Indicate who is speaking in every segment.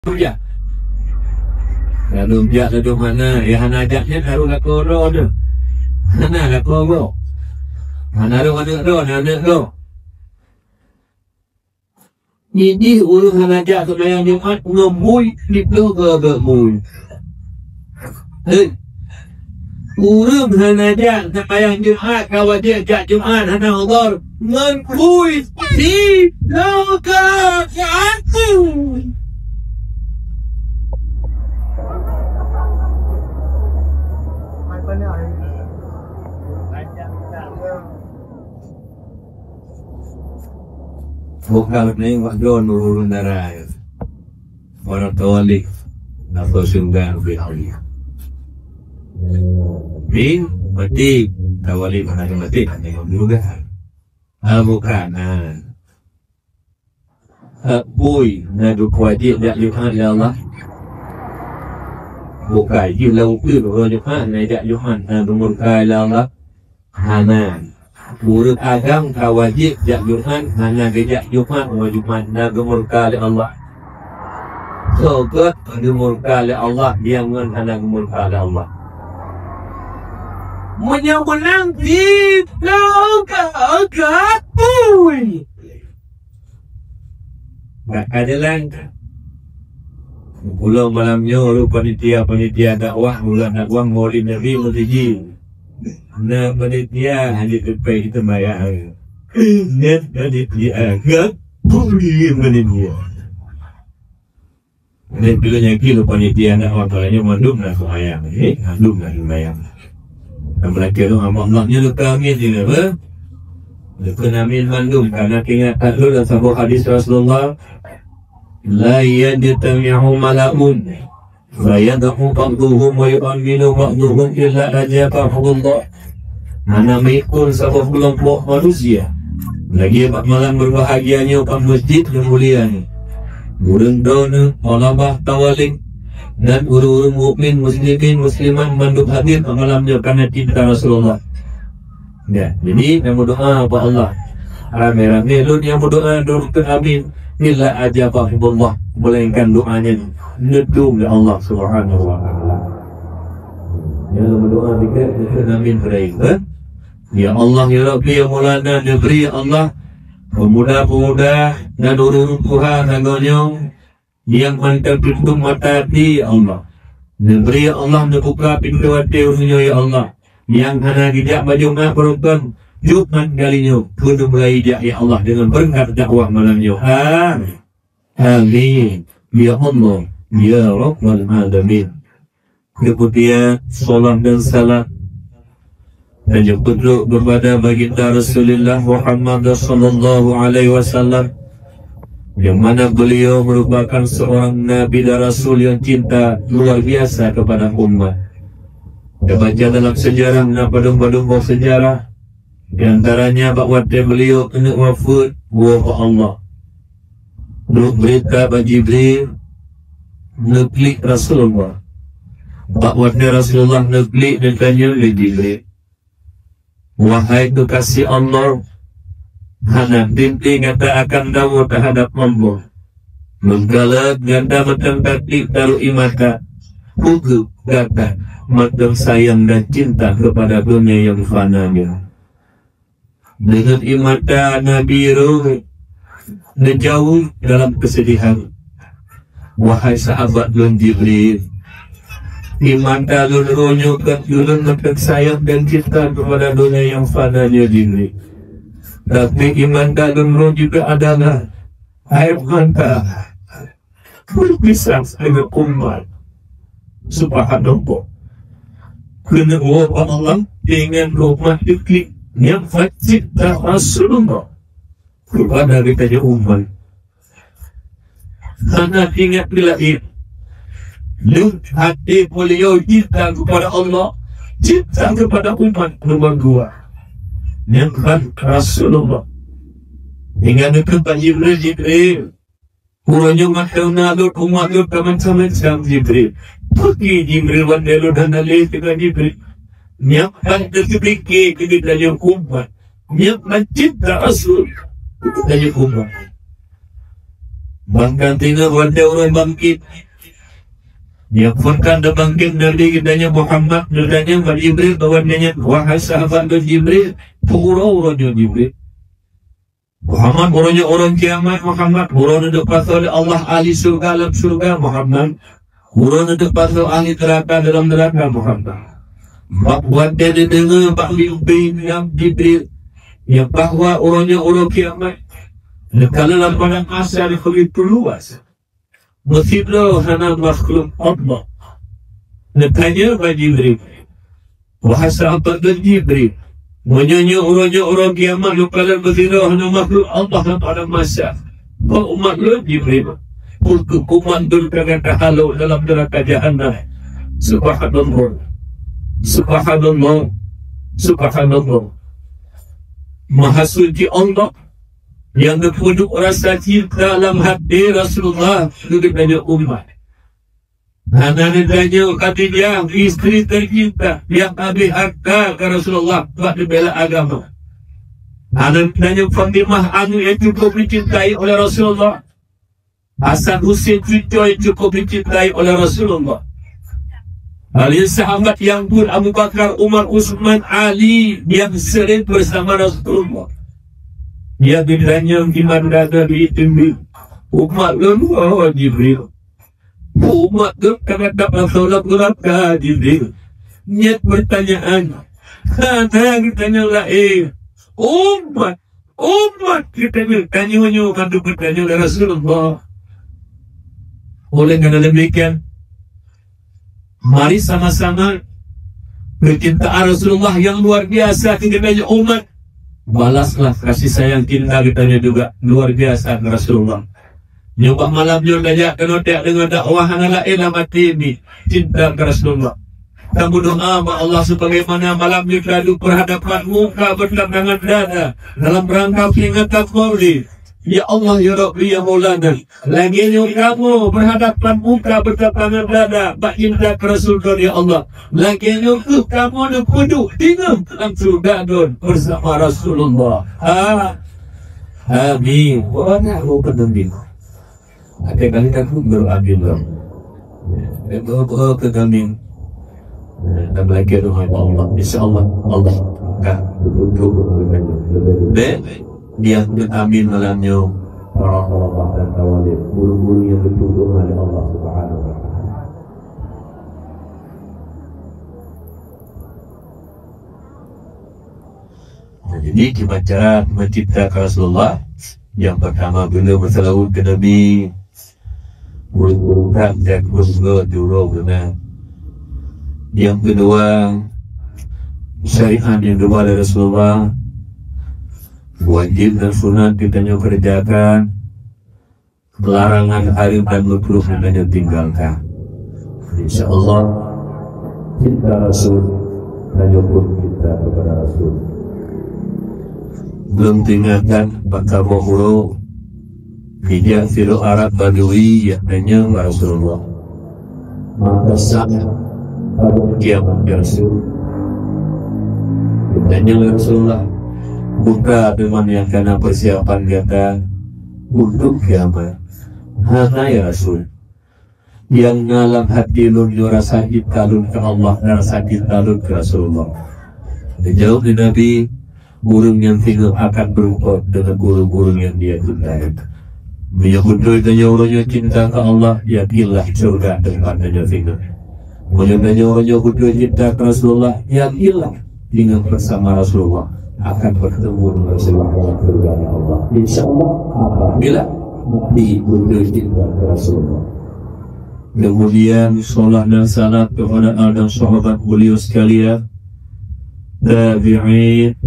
Speaker 1: Ya. Lalu dia duduk mana? Ya hanajaknya taruh nak koro tu. Mana nak koro? Mana ada anak tu, anak tu. Ini urus hanajak sembahyang Jumaat ngemui di ke mui. Urus hanajak sembahyang Jumaat kawan dia jak Jumaat hana Allah ngemui di ke aku. Bukan ni waktu nurun darah, orang tawalik, nafsu sungguh berhari. Bin mati tawalik mana mati hanya juga. Bukan. Boy, nadu kuatir dak Yuhan ya Allah. Bukan jilau pun orang Yuhan, dak Yuhan nadu murka ya Allah. Hanan. Murid agam kawajib jak Yuhan hanya gejak Yuhan wajiban na gemurka oleh Allah. Sobat gemurka oleh Allah dia ngan hanya gemurka oleh Allah. Menang di agak pui. Tak ada langkah. Pulau malamnya lalu panitia dakwah mula nak uang maulid Nabi Mutiji. Nah, panitia hanya terpakai kita bayar. Net panitia agak pulih panitia. Net bilanya kilo panitia nak orangnya mandum nak bayar. Mandum nak bayar. Mereka tu amaknya tu kami je apa? Lepas amin mandum karena ingat lu dalam sebuah hadis Rasulullah. La yajtami'u mala'un. Fayadahu ba'duhum wa yu'aminu ba'duhum illa ajabahullah. Mana mengikut sebuah kelompok manusia lagi malam berbahagianya upah masjid yang mulia ni burung daun olabah tawalik dan urung mukmin muslimin musliman mandub hadir malamnya karena cinta Rasulullah. Ya, jadi yang berdoa apa Allah rame-rame lu yang berdoa dorong amin illa ajabahullah melainkan doanya nedum ya Allah subhanahu wa ta'ala. Yang berdoa fikir amin berakhir. Ya Allah ya Rabbi ya Maulana Nabri ya Allah pemuda-pemuda dan urun Tuhan agonyong yang mantap tutup mata hati ya Allah Nabri ya Allah membuka pintu hati urunnya ya Allah yang hana dijak bajungah perempuan Jumat kalinya kudu mulai jak ya Allah dengan berkat dakwah malamnya. Amin ya Allah ya Rabbal Alamin. Kemudian salam dan salam dan yang peduluk kepada baginda Rasulullah Muhammad sallallahu alaihi wasallam yang mana beliau merupakan seorang nabi dan rasul yang cinta luar biasa kepada umat. Kita baca dalam sejarah dan padung-padung sejarah di antaranya bahawa beliau kena wafat wa Allah. Menurut berita bagi Jibril neglik Rasulullah bahawa Rasulullah neglik dan tanya oleh Jibril, wahai kekasih Allah, hana binti kata akan dawa terhadap Allah. Menggalak ganda matang tatik taruh imata. Hukum kata matang sayang dan cinta kepada dunia yang fananya. Dengan imata Nabi Ruh menjauh dalam kesedihan. Wahai sahabat Lun Jibril, iman dalun runyukan dulun makan sayang dan cinta kepada dunia yang fananya diri. Tapi iman dalun runy juga adalah air mata berpisah dengan umat. Subhanallah. Kena wabah Allah dengan rumah diklik yang facita Rasulullah kepada kita umat. Karena ingat bila ini Lut hati beliau cinta kepada Allah, cinta kepada umat nomor dua yang kan Rasulullah. Hingga dekat Jibril Kurangnya makna Lut umat Lut kaman-kaman Jibril. Pergi Jibril wanda Lut dan alih dengan Jibril. Nyaman terfikir kita yang umat, nyaman cinta Rasul kita yang umat. Bahkan tinggal wajah orang bangkit. Dia furkan dan bangkit dari kitanya Muhammad, dari Jibril, bahwanya wahai sahabat Jibril, pura-uranya Jibril. Muhammad orangnya orang kiamat, Muhammad orang depan oleh Allah ahli surga dalam surga, Muhammad orang depan oleh ahli neraka dalam neraka, Muhammad. Buat dia dengar Pak Mimpi yang Jibril, yang bahwa orangnya orang kiamat. Kalau dalam padang asal begitu luas, mestilah hanya makhluk Allah. Tanya Pak Jibril, wahai sahabat Jibril, menyanyi orangnya orang kiamat, kalau mestilah hanya makhluk Allah dalam padang masa. Pak umat lu Jibril, umat berkata halau dalam neraka Jahannam. Subhanallah, Subhanallah, Subhanallah. Maha suci Allah yang berpunduk rasa cinta dalam hati Rasulullah kepada umat. Anak tanya Khadijah, istri tercinta yang habis harta ke Rasulullah buat bela agama. Anak tanya Fatimah, anu yang cukup dicintai oleh Rasulullah. Hasan Hussein cucu yang cukup dicintai oleh Rasulullah. Alias sahabat yang pun Abu Bakar, Umar, Utsman, Ali yang sering bersama Rasulullah. Dia ditanya gimana Nabi itu umat lu Jibril. Umat lu kena dapat sholat berapa Jibril. Niat pertanyaan. Karena ditanya lain. Umat kita tanya kan bertanya oleh Rasulullah. Oleh karena demikian, mari sama-sama bercinta Rasulullah yang luar biasa kepada umat. Balaslah kasih sayang cinta kita juga luar biasa ke Rasulullah. Nyoba malam daya kena dengan dakwah lain mati ini cinta ke Rasulullah. Kamu doa sama Allah sebagaimana malam lalu berhadapan muka bertandangan dada dalam rangka peringatan Maulid. Ya Allah, ya Rabbi, ya Maulana, lagi kamu berhadapan muka bertandangan dada bak cinta ke Rasulullah, ya Allah. Lagi kamu nak duduk tinggal dalam surga don bersama Rasulullah. Amin. Wana mau penting. Ada kali aku berabil dong. Bawa ke kami. Dan lagi doa Allah. Insyaallah Allah akan duduk dengan dia amin malamnya para sahabat dan tawalib, guru-guru yang dituduh oleh Allah Subhanahu wa taala. Jadi dibaca mencipta Rasulullah yang pertama beliau bersalawat ke Nabi, guru-guru dan guru-guru dulu benar. Yang kedua syariat yang dibawa oleh Rasulullah, wajib dan sunat kitanya kerjakan, larangan haram dan makruh kitanya tinggalkan. Insyaallah cinta Rasul dan nyukur kita kepada Rasul. Belum tinggalkan bakal bohro hijab filu Arab Badui yaknanya Rasulullah. Maka sangat kiamat Rasul kitanya Rasulullah. Buka teman yang karena persiapan kita untuk kiamat. Hana ya Rasul, yang ngalam hati lun rasa kita lun ke Allah dan rasa kita lun ke Rasulullah. Dijawab di Nabi, burung yang tinggal akan berukut dengan burung-burung yang dia cintai. Menyebut doanya orangnya cinta ke Allah, yakinlah surga tempatnya tinggal. Menyebutnya orangnya cinta ke Rasulullah, yakinlah tinggal bersama Rasulullah akan bertemu dengan Rasulullah surga Allah. Insyaallah apabila mati cinta ke Rasulullah. Kemudian salat dan salam kepada dan sahabat beliau sekalian, tabi'in,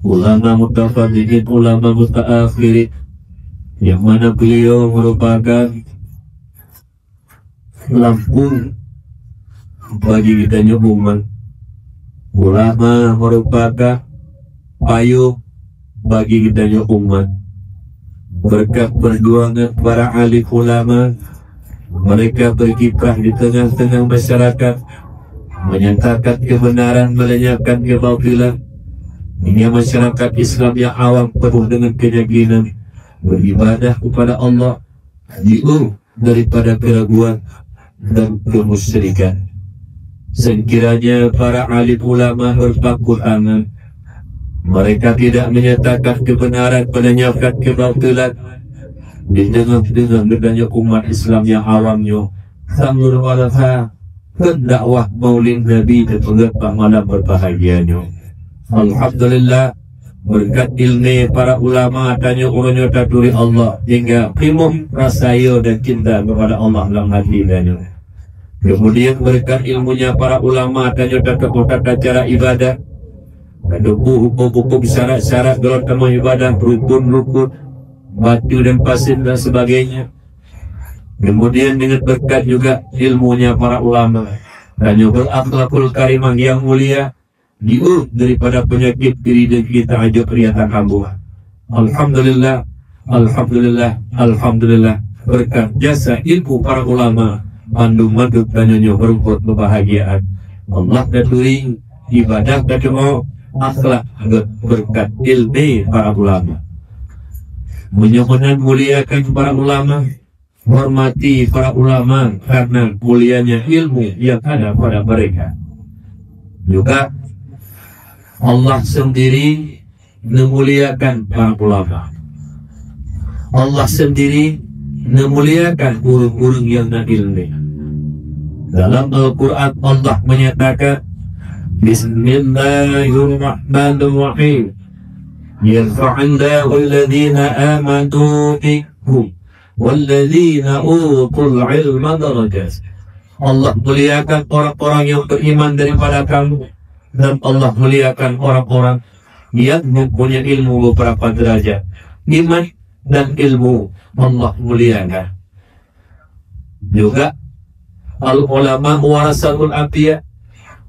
Speaker 1: ulama mutafadhilin, ulama mutaakhirin, yang mana beliau merupakan lampu bagi kita umat. Ulama merupakan payung bagi kita umat. Berkat perjuangan para ahli ulama, mereka berkiprah di tengah-tengah masyarakat, menyatakan kebenaran, melenyapkan kebatilan. Ini masyarakat Islam yang awam penuh dengan keyakinan beribadah kepada Allah, jauh daripada keraguan dan kemusyrikan. Sekiranya para alim ulama berpakur tangan, mereka tidak menyatakan kebenaran, menyiapkan kebatilan. Dengan adanya umat Islam yang awamnya sambil walaha pendakwah maulid Nabi dan pengetah malam berbahagianya. Alhamdulillah, berkat ilmu para ulama tanya urunnya taturi Allah hingga primuh rasaya dan cinta kepada Allah dalam hati danya. Kemudian berkat ilmunya para ulama tanya tata cara ibadah, ada hukum-hukum syarat-syarat dalam tema ibadah, rukun-rukun, batu dan pasir dan sebagainya. Kemudian dengan berkat juga ilmunya para ulama dan juga akhlakul karimah yang mulia, diurut daripada penyakit diri dan kita ajak riatan kambuh. Alhamdulillah, alhamdulillah, alhamdulillah, berkat jasa ilmu para ulama mandung maduk dan nyonya berbuat kebahagiaan. Allah daturi ibadah dan doa akhlak berkat ilmu para ulama. Menyempurnakan muliakan para ulama, hormati para ulama karena mulianya ilmu yang ada pada mereka. Juga Allah sendiri memuliakan para ulama. Allah sendiri memuliakan guru-guru yang ilmu. Dalam Al-Quran Allah menyatakan, Bismillahirrahmanirrahim. Yarfa'illahu alladhina amanu minkum walladhina utul ilma darajat. Allah muliakan orang-orang yang beriman daripada kamu, dan Allah muliakan orang-orang yang mempunyai ilmu beberapa derajat. Iman dan ilmu Allah muliakan. Juga al-ulama warasatul anbiya,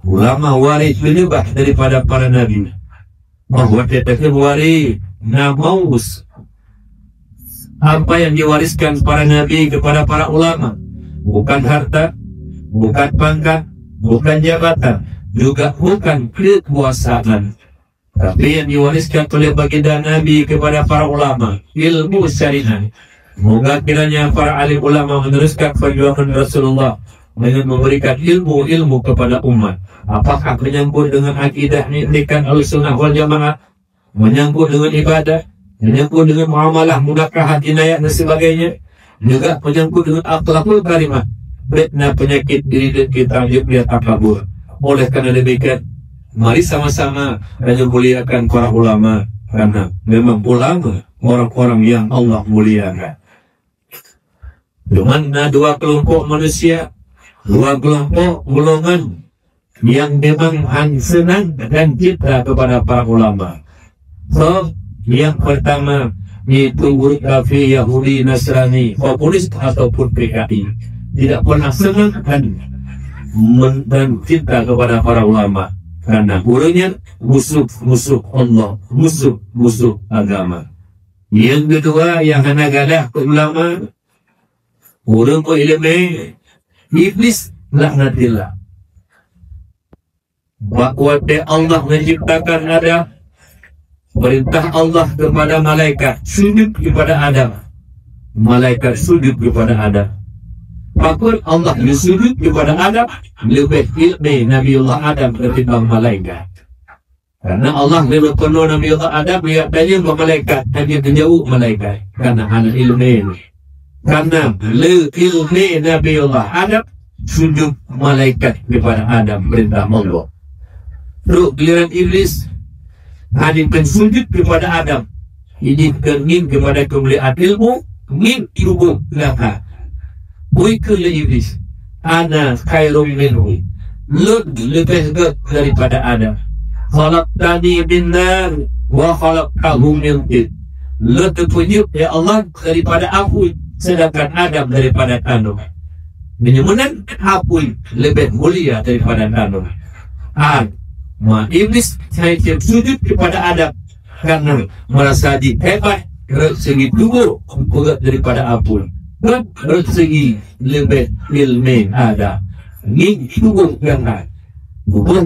Speaker 1: ulama waris penyebab daripada para nabi. Bahwa tetapi waris namaus, apa yang diwariskan para nabi kepada para ulama, bukan harta, bukan pangkat, bukan jabatan, juga bukan kekuasaan, tapi yang diwariskan oleh baginda Nabi kepada para ulama, ilmu syariah. Moga kiranya para alim ulama meneruskan perjuangan Rasulullah dengan memberikan ilmu-ilmu kepada umat. Apakah menyangkut dengan akidah niatkan al-sunnah wal jamaah, menyangkut dengan ibadah, menyangkut dengan muamalah, mudakah, jinayat dan sebagainya, juga menyangkut dengan akhlakul karimah, fitnah penyakit diri dan kita juga takabur. Oleh karena demikian, mari sama-sama dan muliakan para ulama, karena memang ulama orang-orang yang Allah muliakan. Dengan dua kelompok manusia, dua kelompok golongan yang memang senang dan cinta kepada para ulama. So, yang pertama yaitu guru kafir Yahudi, Nasrani, komunis ataupun PKI tidak pernah senang dan cinta kepada para ulama, karena gurunya musuh Allah, musuh agama. Yang kedua yang hanagalah ulama, guru ilmu iblis laknatillah. Bahwa Allah menciptakan Adam, perintah Allah kepada malaikat sujud kepada Adam, malaikat sujud kepada Adam. Pakun Allah sujud kepada Adam lebih ilmu Nabiullah Adam ketimbang malaikat. Karena Allah lebih penuh Nabiullah Adam, dia tanya ke malaikat, dia menjauh malaikat karena anak ilmu. Karena ilmu Nabiullah Adam sujud malaikat kepada Adam, perintah Allah. Terus giliran iblis hadir sujud kepada Adam. Ini ingin kepada kemuliaan ilmu, ingin ilmu laka. Buikul iblis, ana khairum minhu, lebih daripada Adam. Khalaqtani min nar wa khalaqtahu min tin. Lebih tunjuk ya Allah daripada api, sedangkan Adam daripada tanah. Menyemunan api lebih mulia daripada tanah. Iblis saya sujud kepada Adam karena merasa hebat dari segi tubuh daripada api, dari segi lebih ilmu ada. Ini tubuh ganda, tubuh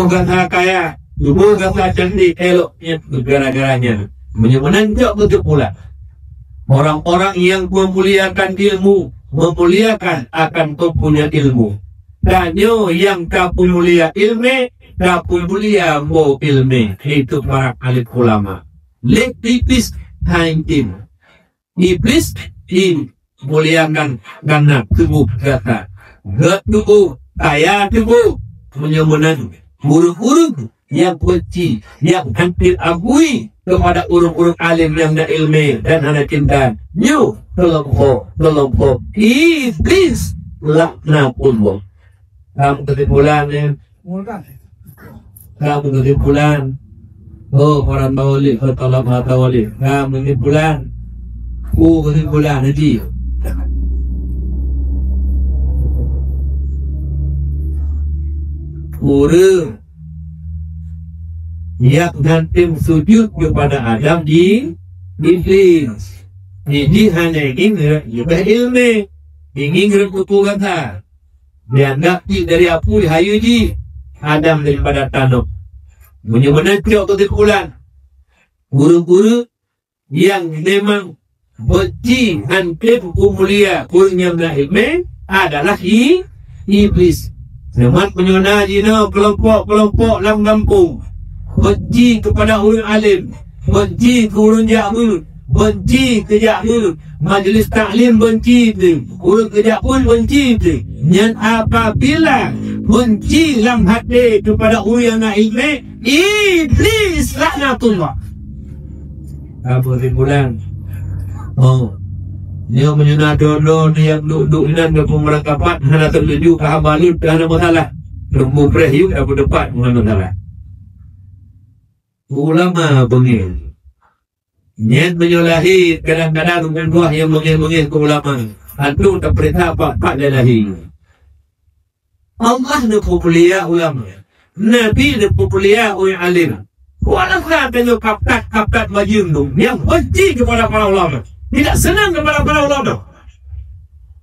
Speaker 1: ganda kaya, tubuh ganda cantik, eloknya gara-garanya Menanjak betul pula. Orang-orang yang memuliakan ilmu, memuliakan akan punya ilmu. Dan yang tak mulia ilmu, tak mulia mau ilmu. Itu para alim ulama. Lek iblis hancim. Iblis muliakan karena tubuh kata. Gak tubuh, kaya tubuh. Menyemenan buruk-buruk yang benci, yang hampir agui kepada urung-urung alim yang ada ilmu dan ada cinta. Kelompok iblis laknatullah. Kamu kesimpulan ya? Kamu kesimpulan. Oh, orang tawali, tolong tawali. Kamu kesimpulan. Kesimpulan nanti. Urung yang nanti sujud kepada Adam di iblis. Ini hanya ingin ilmu, ingin kutu kata. Dianggap dari apu hayu di Adam daripada tanah. Menyebutkan kesimpulan. Guru-guru yang memang benci hampir mulia kurnya ilmu adalah iblis. Zaman penyona jina kelompok-kelompok dalam kampung. Benci kepada orang alim, benci ke orang jahil, benci ke jahil, majlis taklim benci itu, orang kerja pun benci itu. Dan apabila benci dalam hati kepada orang yang ilmu, iblis laknatullah. Apa timbulan? Oh, dia menyuna dono yang duduk dan ke pemerangkapan hanya tertuju ke amalut dan ada masalah. Rumbu prehyu apa depan mengenai masalah. Ulama bengil. Niat menyalahi kadang-kadang dengan buah yang bengil-bengil ke ulama. Antum tak perintah apa-apa lelahi. Allah nak populia ulama. Nabi nak populia orang alim. Walaklah tengok kaptat majum tu yang benci kepada para ulama. Tidak senang kepada para ulama.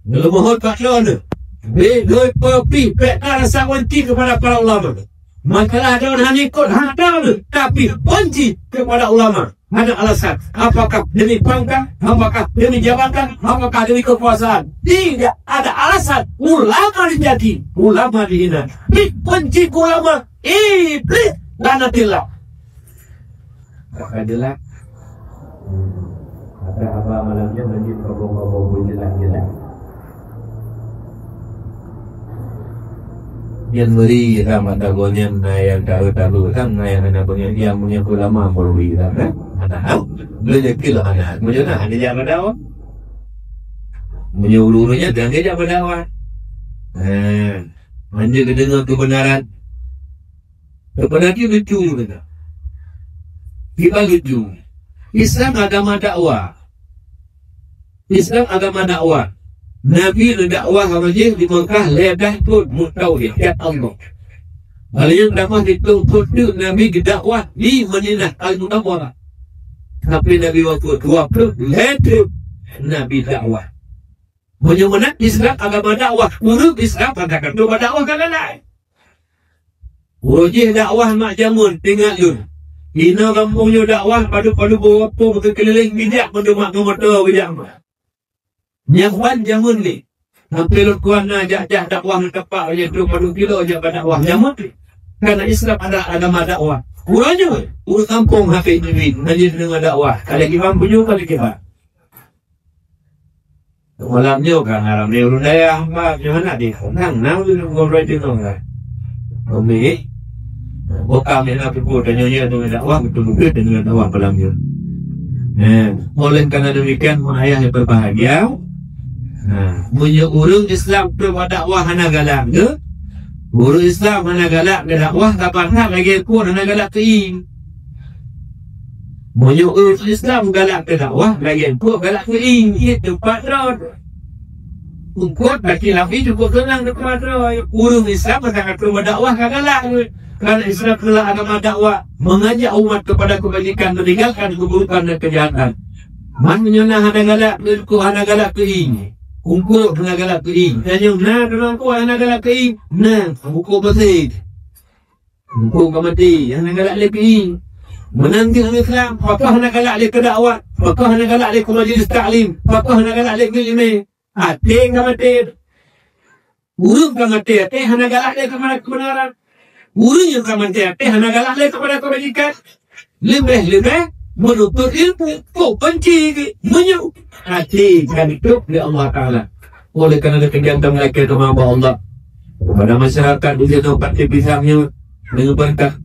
Speaker 1: Kalau mohon tak ada. Doi perpi pekar rasa benci kepada para ulama. Makalah ada orang ikut ada, tapi benci kepada ulama. Ada alasan. Apakah demi pangkat? Apakah demi jabatan? Apakah demi kekuasaan? Tidak ada alasan. Ulama dijati, ulama dihina. Benci ulama, iblis lanatillah. Adalah ada apa malamnya menjadi kobong-kobong jelas-jelas. Yang beri sama tagonya yang tahu kan yang punya yang punya ulama melalui kan anak rezeki lah anak punya nak dia jangan dakwah punya ulunya dan dia jangan dakwah manja dengar kebenaran itu lucu kita lucu. Islam agama dakwah. Nabi dakwah rajih di Mekah ledah pun mutauhid ya Allah. Hal yang dakwah dituntut Nabi dakwah di Madinah Al-Munawwarah. Tapi Nabi waktu 20 ledah Nabi dakwah. Menyebutkan Islam agama dakwah. Urut Islam katakan tu dakwah kan lain. Rajih dakwah mak jamun tinggal yun. Ina kampungnya dakwah padu-padu bawa pun berkeliling bijak mendemak kemotor bijak mah. Nyawan jamun ni. Hampir kuan ajak dakwah tepak aja 20 kilo aja dakwah jamun ni. Karena Islam ada agama dakwah. Kurangnya urus kampung hafiz duit najis dengan dakwah. Kalau kita punya kalau kita. Malamnya kan haram ni urun daya mak jangan nak di. Nang dulu ngobrol di nang. Umi bukan nak pun tanya dengan dakwah betul-betul dengan dakwah malamnya. Oleh karena demikian ayah yang berbahagia. Punya urung Islam tu dakwah hana galak ke? Urung Islam hana galak ke dakwah kapan nak lagi pun hana galak ke in. Punya urung Islam galak ke dakwah lagi pun galak ke in. Itu patron. Ungkut bagi lagi cukup tenang dekat patron. Urung Islam sangat perlu dakwah galak ke. Karena Islam adalah agama dakwah mengajak umat kepada kebajikan meninggalkan keburukan dan kejahatan. Man menyana hana galak ke in. Ungkut dengan galak keing. Tanya, nah, dengan kuat nak galak keing. Nah, buku bersih. Ungkut kau mati. Yang nak galak keing. menanti Islam, pakah nak galak dia ke dakwah, pakah nak galak dia ke majlis taklim, pakah nak galak dia ke ilmu. Hati enggak mati. Urung enggak mati, hati nak galak dia kepada kebenaran. Urung yang enggak mati, hati nak galak dia kepada kebajikan. Lebih menuntut ilmu, kau benci menyuk. Hati kan hidup di Allah Ta'ala. Oleh kerana kegiatan mereka itu hamba Allah. Kepada masyarakat usia tempat pisangnya dengan berkat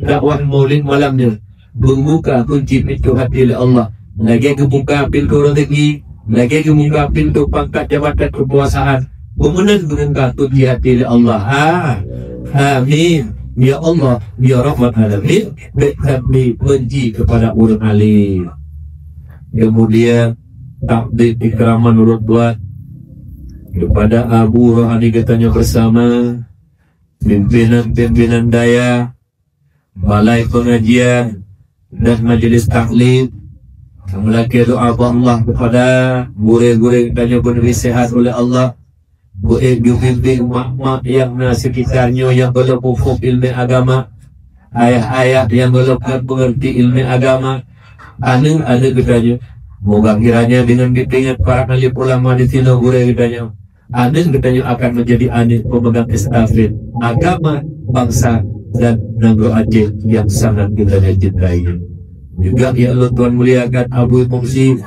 Speaker 1: dakwah maulid malamnya. Membuka kunci pintu hati oleh Allah. Lagi kebuka pintu rezeki, lagi kebuka pintu pangkat jabatan kekuasaan. Kemudian membuka kunci hati oleh Allah. Amin. Ya Allah, ya Rahmat Alamin, kami benci kepada orang alim. Kemudian takdir ikraman urut buat kepada Abu Rohani katanya bersama pimpinan daya, balai pengajian dan majelis taklim. Melaki doa Allah kepada guru-guru katanya beri sehat oleh Allah. Buat bimbing mak-mak yang sekitarnya yang belum pupuk ilmu agama, ayah-ayah yang belum mengerti ilmu agama, ada katanya. Moga kiranya dengan bimbingan para alim ulama di sini guru katanya, ada katanya akan menjadi anak pemegang estafet agama bangsa dan negara Aceh yang sangat kita cintai. Juga ya Allah Tuhan muliakan Abu Mumsi,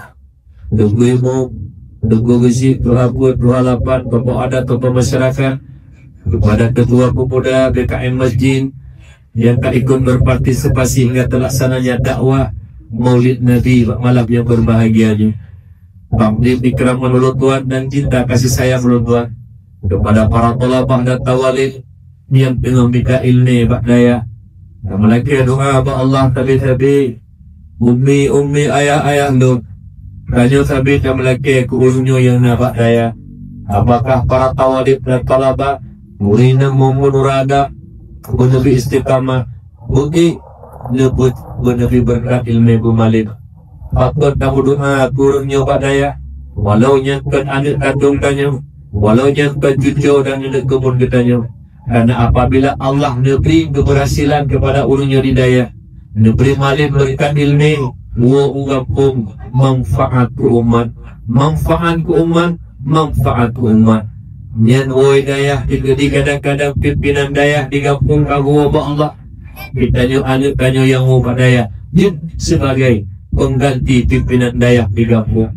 Speaker 1: Tunggu Imam, Tunggu Gesi, Tuhan Buat, Tuhan Lapan, tokoh adat, tokoh masyarakat, kepada ketua pemuda BKM Masjid yang tak ikut berpartisipasi hingga terlaksananya dakwah Maulid Nabi malam yang berbahagianya. Takdim ikram menurut Tuhan dan cinta kasih sayang menurut Tuhan kepada para tolabah dan tawalid yang dengan minta ilmu bakdaya. Malaikat doa Allah tabi-tabi, ummi ayah lu. Tanya sabit yang melaki ke ulunyo yang nampak daya. Apakah para tawadib dan talabah murina memunurada benabi istiqamah bukti lebut benabi berkat ilmu bumalid. Faktor kamu doa turunnya pak daya. Walau nyangkat anak kandung tanya, walau nyangkat cucu dan anak kebun katanya. Karena apabila Allah memberi keberhasilan kepada ulunyo di daya, memberi malin berkat ilmu, wa ungapung manfaat ke umat, manfaat ke umat. Nyan woi dayah di kadang-kadang pimpinan dayah digabung kagum Allah. Kita nyu anak kanyo yang mau dayah sebagai pengganti pimpinan dayah digabung.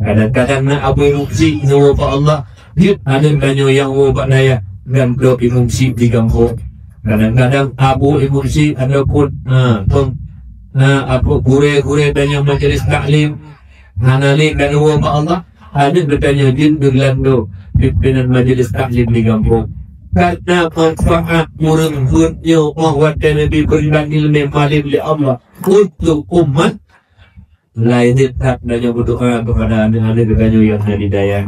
Speaker 1: Kadang-kadang nak Abu Mumsi nyu Allah, anak kanyo yang mau dayah dan klub Mumsi digabung. Kadang-kadang Abu Mumsi ataupun apa gure-gure dan yang majelis taklim hanali dan uang Allah ada bertanya din berlando pimpinan majelis taklim di kampung karena manfaat murung kunyo Allah dan Nabi berikan ilmu malim li Allah untuk umat lain tak dan berdoa kepada anak-anak bertanya yang ada daya.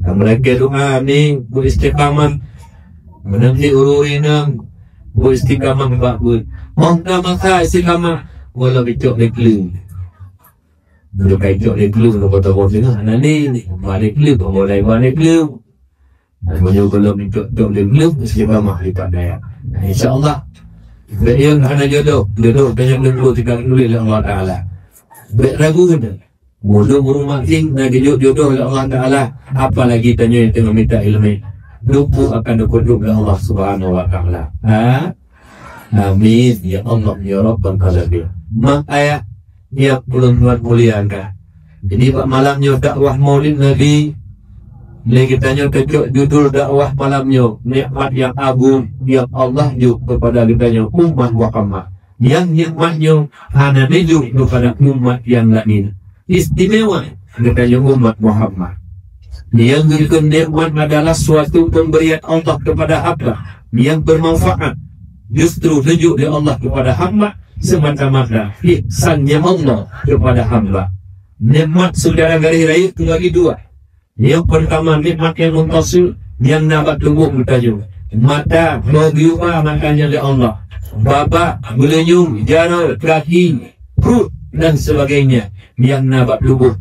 Speaker 1: Mereka doa ni bu istiqamah menanti ururinang bu istiqamah bakbul mohon maka istiqamah walau bicok leklu, kalau bicok leklu kalau kata orang dengar, nanti balik leklu, boleh balik leklu. Kalau kalau bicok leklu, mesti ramah lipat daya. InsyaAllah, yang hanya jodoh banyak leklu tiga kali oleh Allah Taala. Baik ragu kan? Mudah berumah king nak jodoh oleh Allah Taala. Apalagi tanya yang tengah minta ilmu, lupa akan dukung oleh Allah Subhanahu Wa Taala. Amin ya Allah ya Rabbal Alamin. Mak ayah yang belum muliakan. Jadi pak malamnya dakwah Maulid Nabi. Lagi tanya kecok judul dakwah malamnya nikmat yang agung yang Allah juga kepada kitanya umat Muhammad. Yang nikmatnya hanya dijuk kepada umat yang lain. Istimewa katanya umat Muhammad. Yang berikan nikmat adalah suatu pemberian Allah kepada hamba yang bermanfaat. Justru tunjuk dari Allah kepada hamba semata-mata ihsannya Allah kepada hamba. Nikmat saudara garis raya itu lagi dua. Yang pertama nikmat yang muntasil yang dapat tumbuh bertajuk mata berubah makanya oleh Allah, babak belenyum jara kaki perut dan sebagainya yang dapat tumbuh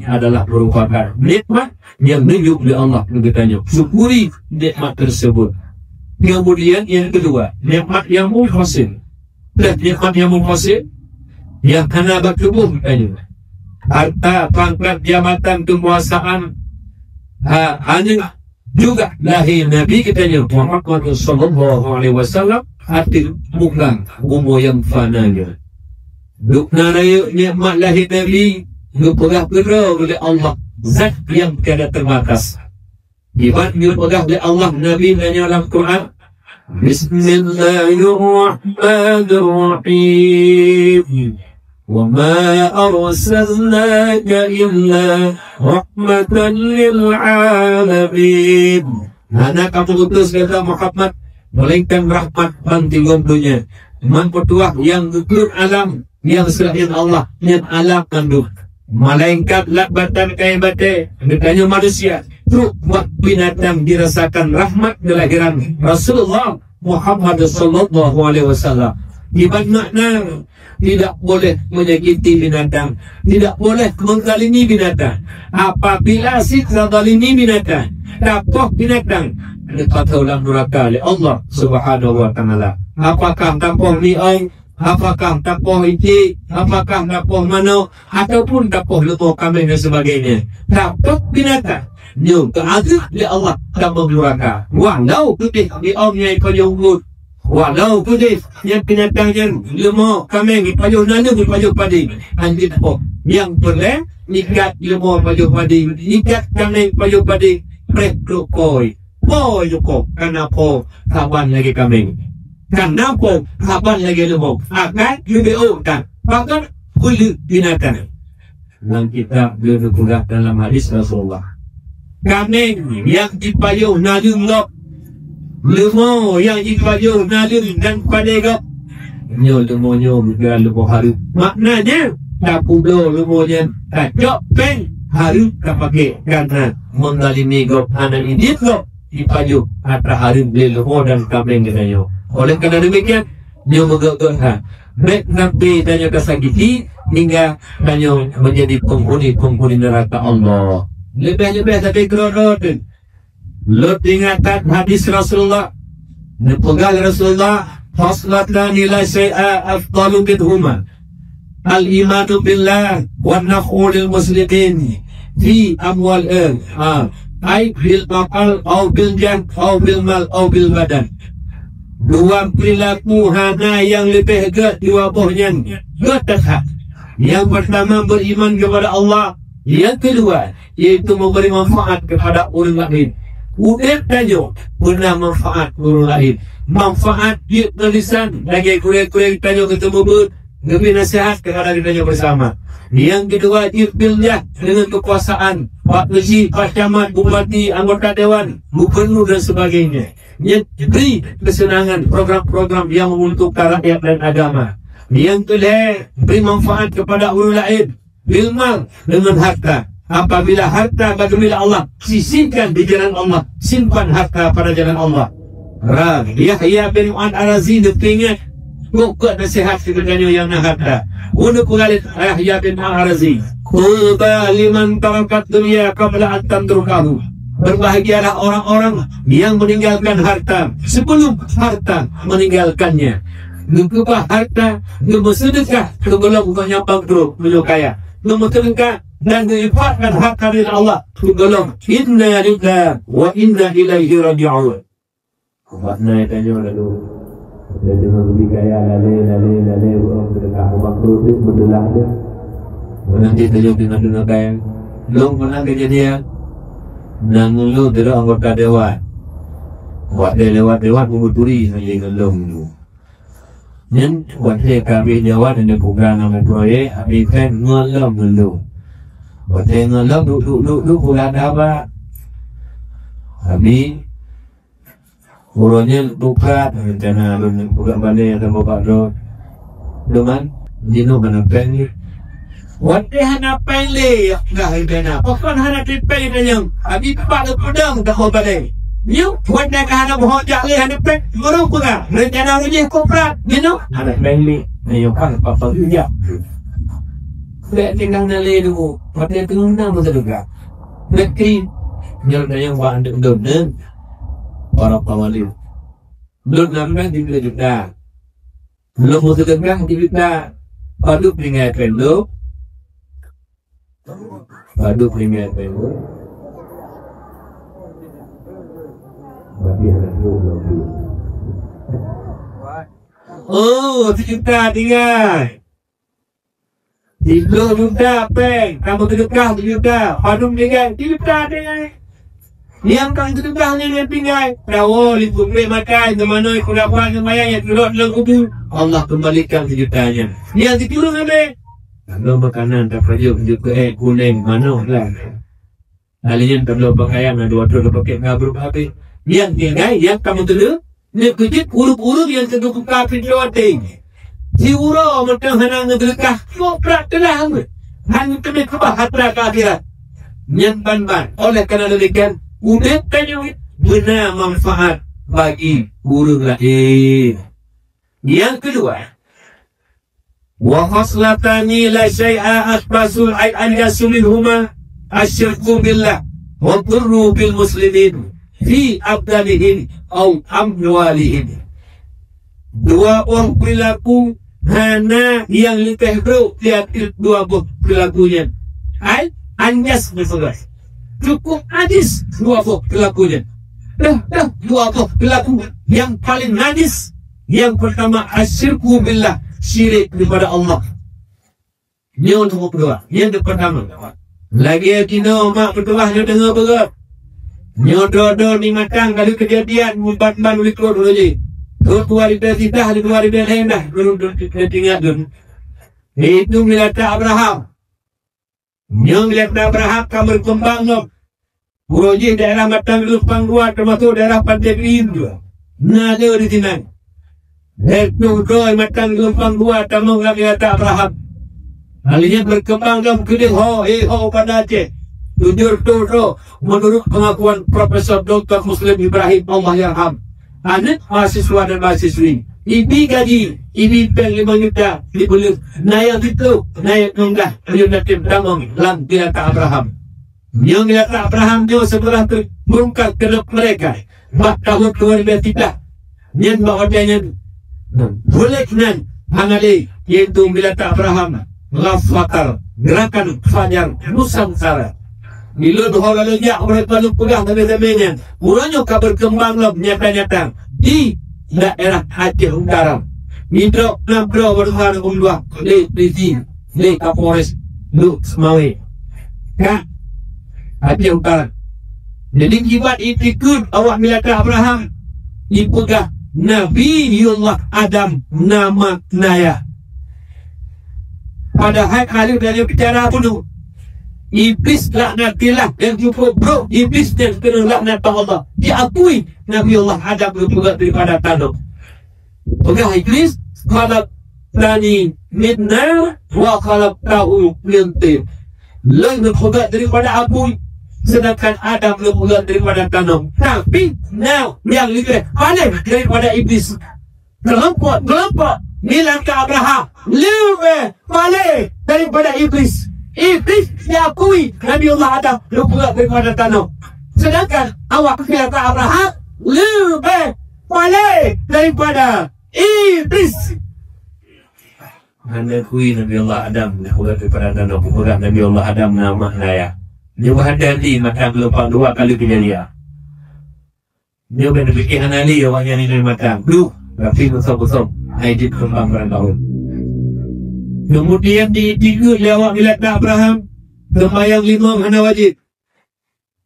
Speaker 1: adalah merupakan nikmat yang tunjuk oleh Allah bertajuk syukuri nikmat tersebut. Kemudian yang kedua nikmat yang munfasil dan nikmat yang mengkosip yang kena bertubuh tanya. Harta, pangkat, jabatan, kekuasaan, hanya juga lahir Nabi katanya Muhammad sallallahu alaihi wasallam hati bukan umur yang fananya. Dukna raya nikmat lahir Nabi diperah-perah oleh Allah, zat yang tiada terbatas. Ibarat diperah oleh Allah. Nabi nanya dalam Quran, Bismillahirrahmanirrahim. Wa ma arsalnaka illa rahmatan lil alamin. Anak kamu utus kata Muhammad melainkan rahmat bagi dunia. Man petuah yang gugur alam yang selain Allah yang alam kandung. Malaikat labatan kaibate ditanya manusia. Truk buat binatang dirasakan rahmat kelahiran Rasulullah Muhammad sallallahu alaihi wasallam. Ibarat makna tidak boleh menyakiti binatang, tidak boleh menzalimi binatang. Apabila kita zalimi binatang, tapoh binatang, dekat dalam neraka oleh Allah Subhanahu wa taala. Apakah tapoh liai, apakah tapoh iti, apakah tapoh mano, ataupun tapoh lembu kambing dan sebagainya. Tapoh binatang nyung keazih oleh Allah dalam neraka. Walau putih di omnya ikut walau putih yang binatangnya lembu kambing payuh nana payuh padi anjing tapoh yang boleh ikat lembu payuh padi, ikat kambing payuh padi, prek lokoi boy yuko kenapa kawan lagi kambing, kenapa kawan lagi lembu akan lebih kan bahkan kulit binatang. Dalam kitab beliau dalam hadis Rasulullah, kambing yang dipayuh nalung lok, lembu yang dipayuh nalung dan padegok, nyo lemonyo juga lembu haru. Maknanya tak pudo lemonyo tak jok peng haru tak pakai karena menzalimi gok anak idit gok dipayuh atas haru beli lembu dan kambing katanya. Oleh kerana demikian nyo megok-gok baik nabi tanya kesakiti hingga tanya menjadi penghuni neraka Allah. Lebih-lebih tapi kerana Lot ingatan hadis Rasulullah, dipegang Rasulullah, faslatan ila syai'a afdalu bidhuma al-imanu billah wa nakhulil muslimin fi amwal ay bil maqal au bil jan au bil mal au bil badan. Dua perilaku hana yang lebih dekat di wabahnya dekat. Yang pertama beriman kepada Allah, yang kedua yaitu memberi manfaat kepada orang lain. Udah tajuk pernah manfaat orang lain, manfaat dia tulisan lagi kuliah-kuliah tajuk ketemu ber lebih nasihat kepada kita bersama. Yang kedua irbillah dengan kekuasaan Pak Haji, Pak Camat, Bupati, anggota Dewan, Gubernur dan sebagainya. Yang beri kesenangan program-program yang menguntungkan rakyat dan agama. Yang kedua beri manfaat kepada orang lain, bilmal dengan harta. Apabila harta bagi milik Allah, sisihkan di jalan Allah, simpan harta pada jalan Allah. Yahya bin Mu'ad Al-Razi dipingat buka nasihat kepadanya yang nak harta. Untuk kali Yahya bin Mu'ad Al-Razi, "Quba liman tarakat dunia qabla an tamtrukahu." Berbahagialah orang-orang yang meninggalkan harta sebelum harta meninggalkannya. Nukubah harta, numusedekah sebelum bukannya bangkrut, menyukaya. Numusedekah dan diinfakkan harta dari Allah sebelum inna lillahi wa inna ilaihi raji'un. Makna tanya lalu dia dengan lebih kaya lale orang sedekah bangkrut itu berdelah dia. Nanti tanya dengan kaya long pernah kejadian nang lu tidak anggota dewan buat dia lewat menguturi saja gelong tu dan buat dia kami dewan dan bukan nama proyek habis kan ngelong dulu buat dia ngelong duduk bukan apa habis urutnya buka rencana lu buka balik atau buka road dengan jino kena peng Wate hana pele dah ibena. Pokon hana tipele yang abi pada pedang dah balik. You wate hana bohojak le hana pek guru puga. Rencana ruji koprat, you know. Hana pele ayo kan papa ya. Lek tinggal nale dulu. Wate tengah nama juga. Nekri nyal yang wan duduk para pawali. Duduk nampak di juta. Lo mau sedekah di kita padu peringatkan lo. Padu peringatkan lo. Oh, kita tinggal. Tiga juta peng, kamu sedekah juta, padu tinggal juta tinggal. Yang kau sedekah ni tinggal. Tahu lipu beli makan, mana ikut apa semayang yang turut dalam kubur. Allah kembalikan sejutanya. Yang diturun ada. Kalau makanan tak perlu juga kuning mana lah. Kalian kalau pakaian ada waktu pakai ngabur habis. Yang tinggal, yang kamu tu ni kecil urut-urut yang sedang buka pintu ting. Si urut macam henang ngedekah, kau praktelah. Hanya kena kebahagiaan akhirat. Yang ban-ban. Oleh kerana demikian, udah tanya benar manfaat bagi urut lain. Yang kedua, wa khaslatani la syai'a asbasul an yasulihuma asyirku billah wa dhurru bil muslimin fi abdanihim au amwalihim. Dua orang perilaku hana yang lebih buruk lihat dua perilakunya. Anjas bersegas. Cukup hadis dua perilakunya. Dua perilaku yang paling hadis. Yang pertama asyirku billah, syirik kepada Allah. Ini untuk kedua. Yang pertama. Lagi kita mak bertuah dia dengar berat. Nyodoh ni matang kali kejadian ban ulik keluar dulu je. Keluar dari sidah, keluar dari hendah. Tinggal dun. Itu melihat Abraham. Yang melihat Abraham kamu berkembang dong. Uroji daerah matang dulu pangguat termasuk daerah Pantai juga. Nada di sini. Itu koi matang dulu pangguat kamu melihat Abraham. Halinya berkembang dalam kedai ho pada Aceh. Jujur tu menurut pengakuan Profesor Dr. Muslim Ibrahim Allah Yarham, anak mahasiswa dan mahasiswi ibi gaji ibi peng 5 juta dibeli naik itu naik nunggah tim damang lam dirata Abraham yang dirata Abraham dia sebelah tu mengungkap kedok mereka bak tahun 2003 yang bahawanya boleh nan hangali yaitu dirata Abraham Ghafwatar gerakan fajar Nusantara. Bila dua lalu jak mereka lalu pegang dari zamannya. Mulanya berkembang nyata-nyata di daerah Aceh Utara. Midro nabro bertuhan dua di Kapolres Lu Semawi. Ya, Aceh Utara. Jadi jibat itu ikut awak milata Abraham dipegang Nabiullah Adam nama Naya. Padahal kali dari bicara penuh. Iblis laknatilah yang cukup bro. Iblis dan kena laknat Allah. Diakui Nabi Allah Adam berbuat daripada tanah. Pegang Iblis khalaq tani minna wa khalaq tahu lintin. Lain berbuat daripada api. Sedangkan Adam berbuat daripada tanah. Tapi now yang lebih paling daripada Iblis. Kelompok bilang ke Abraham lebih paling daripada Iblis. Iblis diakui Nabi Allah Adam berbuat daripada tanah. Sedangkan awak kata Abraham lebih paling daripada Iblis. Anda akui Nabi Allah Adam berbuat daripada tanah. Berbuat Nabi Allah Adam nama Naya. Dia berhadiri mata gelombang 2 kali kejadian. Dia berfikir anali awaknya ni dari mata. Duh, tapi besar-besar. Haidit kembang berantau. Kemudian diikut lewat milat Abraham sembahyang 5 hana wajib.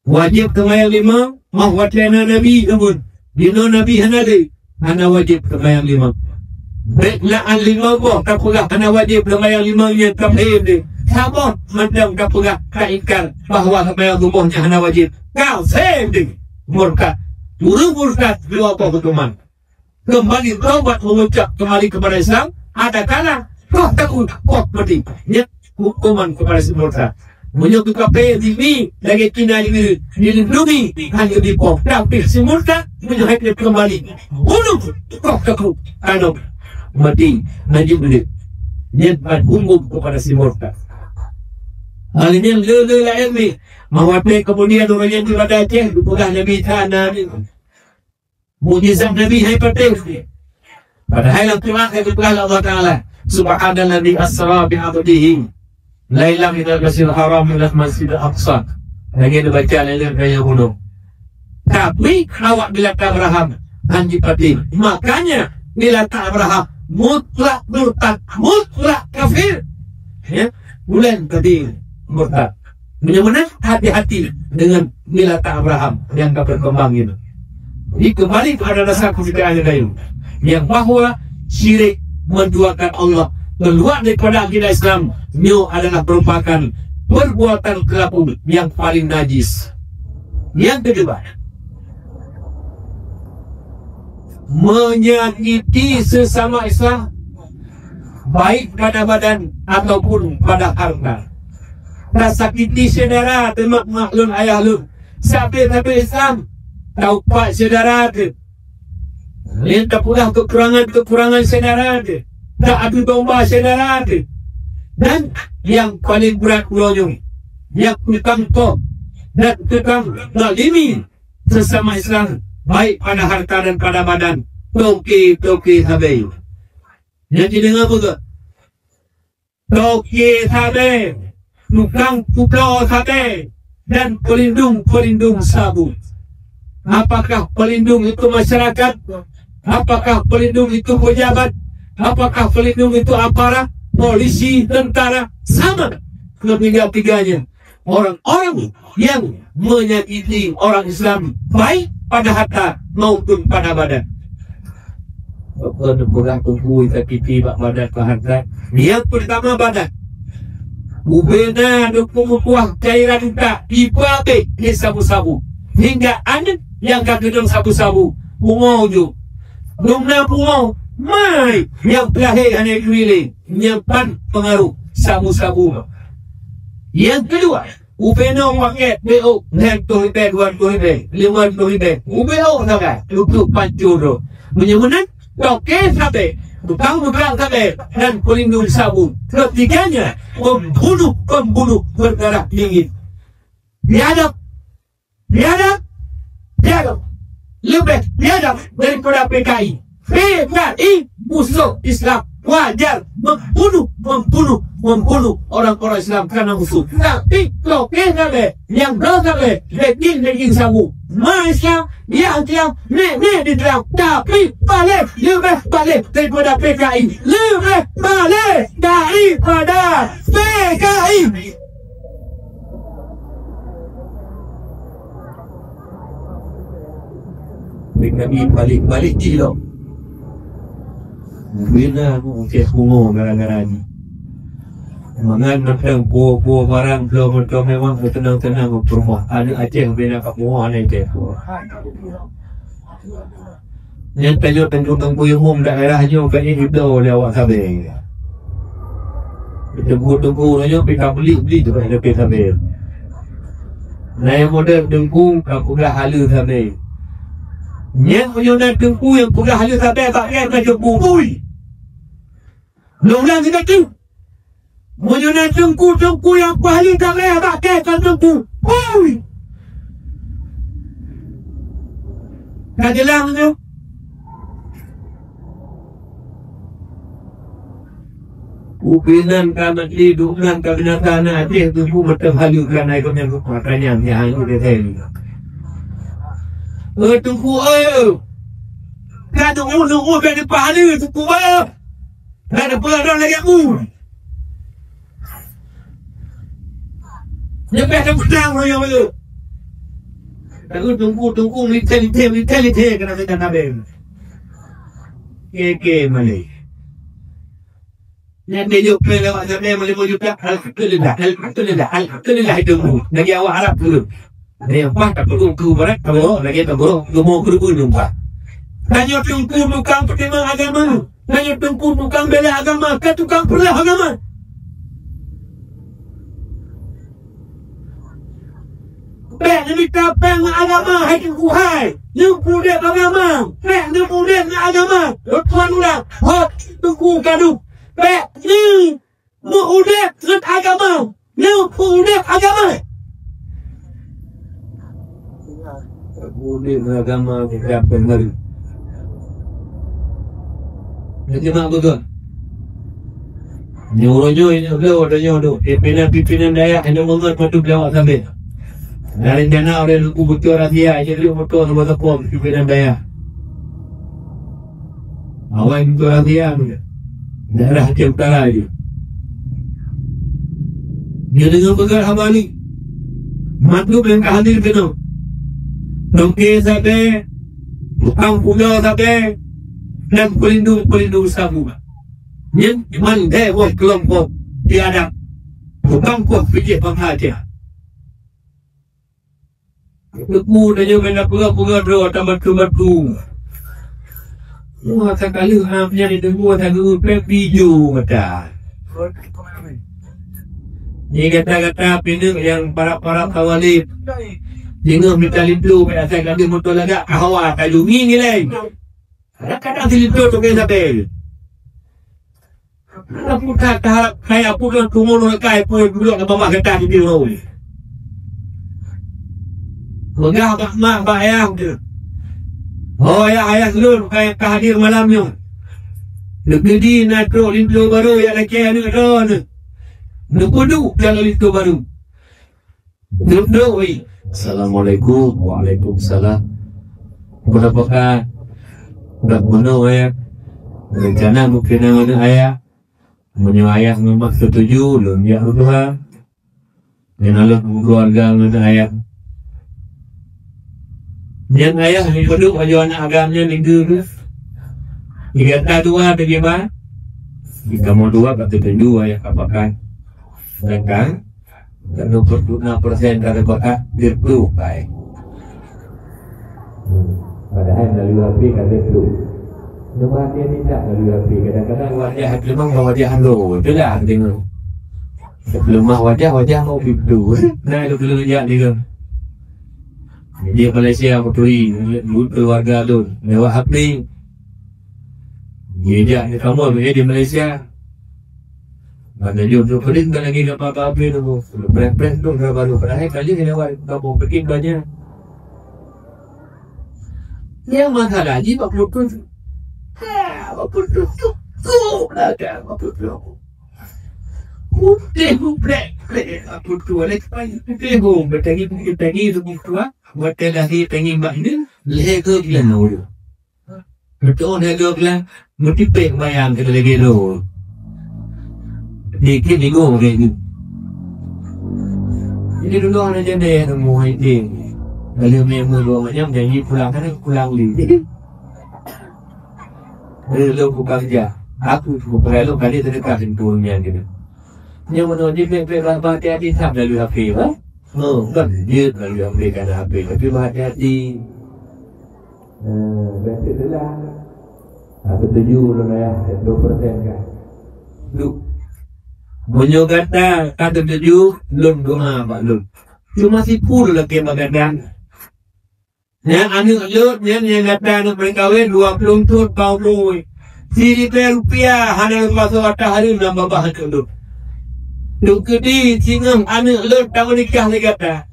Speaker 1: Wajib sembahyang 5 mah wacana Nabi namun dino Nabi hana wajib sembahyang 5. Beklaan 5 boh tak pegah hana wajib sembahyang 5 nya tamhim dia. Sama macam tak pegah kaikar bahawa sembahyang subuhnya hana wajib. Kau same dia. Murtad. Murtad dua apa ketuman. Kembali taubat mengucap kembali kepada Islam ada kala kau takut, kau mati. Ini hukuman kepada si murtad. Menyokong KPI TV lagi kena dilindungi hanya di pop. Tapi si murtad menyokong kembali. Bunuh, kau takut, anak mati. Najib dia. Ini hukum kepada si murtad. Hal ini lelah ilmi. Mawapnya kemudian orang yang berada Aceh dipegang Nabi Tanah. Mujizat Nabi hypertensi. Padahal yang terima itu Allah Ta'ala. Subhanalladzi asra bi'abdihi lailan minal masjidil haram ilal masjidil aqsa. Lagi dia baca lailan kaya gunung. Tapi awak bila tak Abraham anjipati. Makanya bila tak Abraham mutlak murtad, mutlak kafir. Ya, bulan tadi murtad. Benar-benar hati-hati dengan bila tak Abraham yang tak berkembang itu. Jadi kembali pada dasar kefikiran yang bahwa syirik menduakan Allah keluar daripada akidah Islam itu adalah merupakan perbuatan kelabu yang paling najis. Yang kedua, menyakiti sesama Islam baik pada badan ataupun pada harta. Tak sakiti saudara termak maklum ayah lu. Sampai Islam tahu pak saudara tu. Dia tak pula kekurangan saudara tu. Tak adu domba saudara tu. Dan yang paling berat ulanya, yang tukang kau dan tukang zalimi sesama Islam baik pada harta dan pada badan. Toki habis. Yang dengar apa tu? Toki habis. Tukang pukau habis. Dan pelindung sabu. Apakah pelindung itu masyarakat? Apakah pelindung itu pejabat? Apakah pelindung itu aparat, polisi, tentara? Sama ketiga-tiganya. Orang-orang yang menyakiti orang Islam baik pada harta maupun pada badan. Kurang tubuh sakiti badan ke harta. Yang pertama badan. Ubena dukung kuah cairan tak dipakai di sabu-sabu. Hingga ada yang kagedong sabu-sabu. Bunga ujuk. Dumna bunga. Mai. Yang pelahir hanya keliling. Nyimpan pengaruh sabu-sabu. Yang kedua. Ubena pakai BO. 10 ribu, 20 ribu, 50 ribu. UBO sampai. Untuk pancur. Menyebutkan. Oke sampai. Tukang sampai. Dan pelindung sabu. Ketiganya. Pembunuh berdarah dingin. Biadab. Lebih biadab daripada PKI. PKI musuh Islam. Wajar membunuh orang-orang Islam karena musuh. Tapi lokal sampai yang belum sampai daging sabu. Islam yang ne diterang. Tapi lebih balik daripada PKI. Lebih balik daripada PKI. Kami balik cilok. Bila aku bungo gara-gara ni. Mangan macam buah barang belum memang tenang ke rumah. Ada Aceh bina kat buah ni Aceh. Yang tunjuk umum daerahnya kat Ibdo oleh awak sabi. Tunggu aja kita beli tu pada kita sabi. Naik model tunggu aku dah halu sabi. Yang punya tunggu yang pula halu sabi pakai baju bubui. Long kita tu. Punya tunggu yang paling sabi pakai tunggu. Bubui. Kajelang tu. Upinan kami hidupkan kabinatan Aceh tu pun betul halu kerana ikut yang kekuatan yang halu dia tadi. Tunggu kan tunggu kan pahala tunggu kan ada pula lagi aku. Dia dah pedang yang itu. Aku tunggu mentaliti kena kita nabe. Ke Malay. Yang dia jumpa lewat sampai 5 juta. Alhamdulillah itu lagi awak harap dulu. Dia apa tak perlu ke barat kalau lagi tak perlu mau ke jumpa. Tanya tunggu tukang pertimbangan agama. Tanya tunggu tukang bela agama. Kan tukang perlah agama. Bek ni kapeng agama hai tunggu hai. Yang punya agama. Bek ni punya agama. Tuan ulang. Hot tunggu kadu. Bek ni muudek dengan agama. Yang muudek agama. Muudek agama tidak benar. Nanti mak betul. Nyuruh, pimpinan daerah yang mengurus patu belawak sambil. Dari rencana orang lupa betul rahasia, jadi betul sama tekong pimpinan daerah. Awak betul rahasia tu. Daerah Aceh Utara je. Dia dengar pegang hamba ni. Maklum yang hadir kena. Dongke sahaja, tukang punya sahaja, dan pelindung sabu. Yang mandai buat kelompok tiada. Tukang kuat fikir penghajar. Lekmu dan juga nak pura-pura doa tak batu-batu. Wah, tak kali hamnya di tengah tak guru video mata. Ni kata-kata pindah yang para kawalib. Jangan minta lintu pada saya kami motor lagak kahawa kayu ni lain. Kadang-kadang lintu tu kena sampai. Aku tak harap saya pun tunggu kai pun dulu nak bawa kata di biro. Megah mak ayah tu. Oh ya ayah dulu kayak hadir malam ni. Negeri natro lintu baru yang lagi ada tu. Nukudu kalau lintu baru. Duduk wei. Assalamualaikum. Waalaikumsalam. Berapakah dak benar ayah? Rencana mungkin mana ayah? Menyo ayah memang setuju belum ya Tuhan. Dan Allah keluarga mana ayah? Yang ayah ni penduk baju anak agamanya negeri tu. Jika tak dua bagaimana? Jika mau dua kata tentu ayah kapakan. Sedangkan dan 26% dari bakat dirtu baik. Padahal dari api kata itu. Cuma dia tidak dari api. Kadang-kadang wajah memang wajah halo. Itulah tengok. Sebelum wajah mau bidu. Nah itu dulu ya dia. Dia Malaysia berdui keluarga tu lewat api. Dia kamu di Malaysia. Ada jodoh pelik tak lagi apa-apa tu. Brand tu dah baru. Padahal kali ni lewat kampung Peking banyak. Yang masalah ni 40 tu. Apa tu? Ada apa tu? Putih apa tu? Lagi putih bertangi tu bukan? Buat lagi tangi mak ni lehek dia nol. Betul lehek dia mesti pek bayang kita lagi nol. Dikit ni go ni. Jadi dulu orang jadi nemu ini. Kalau memang dua macam janji pulang kan pulang lagi. Lalu bukan kerja. Aku perlu kali terdekat sentuhnya gitu. Yang mana dia pek hati-hati tak lalu HP lah. Oh, kan dia lalu HP kan HP. Tapi hati-hati. Berarti itulah. Aku setuju lah ya. 2% kan. Lu. Bunyo kata setuju. Lun doa Pak Lun. Cuma si pul lagi magadang. Yang anak Lun yang kata nak berkahwin 20 tahun kau lui. Rp1 hanya masuk atas hari nambah bahan tu. Dukudi singam anak Lun tahu nikah ni kata.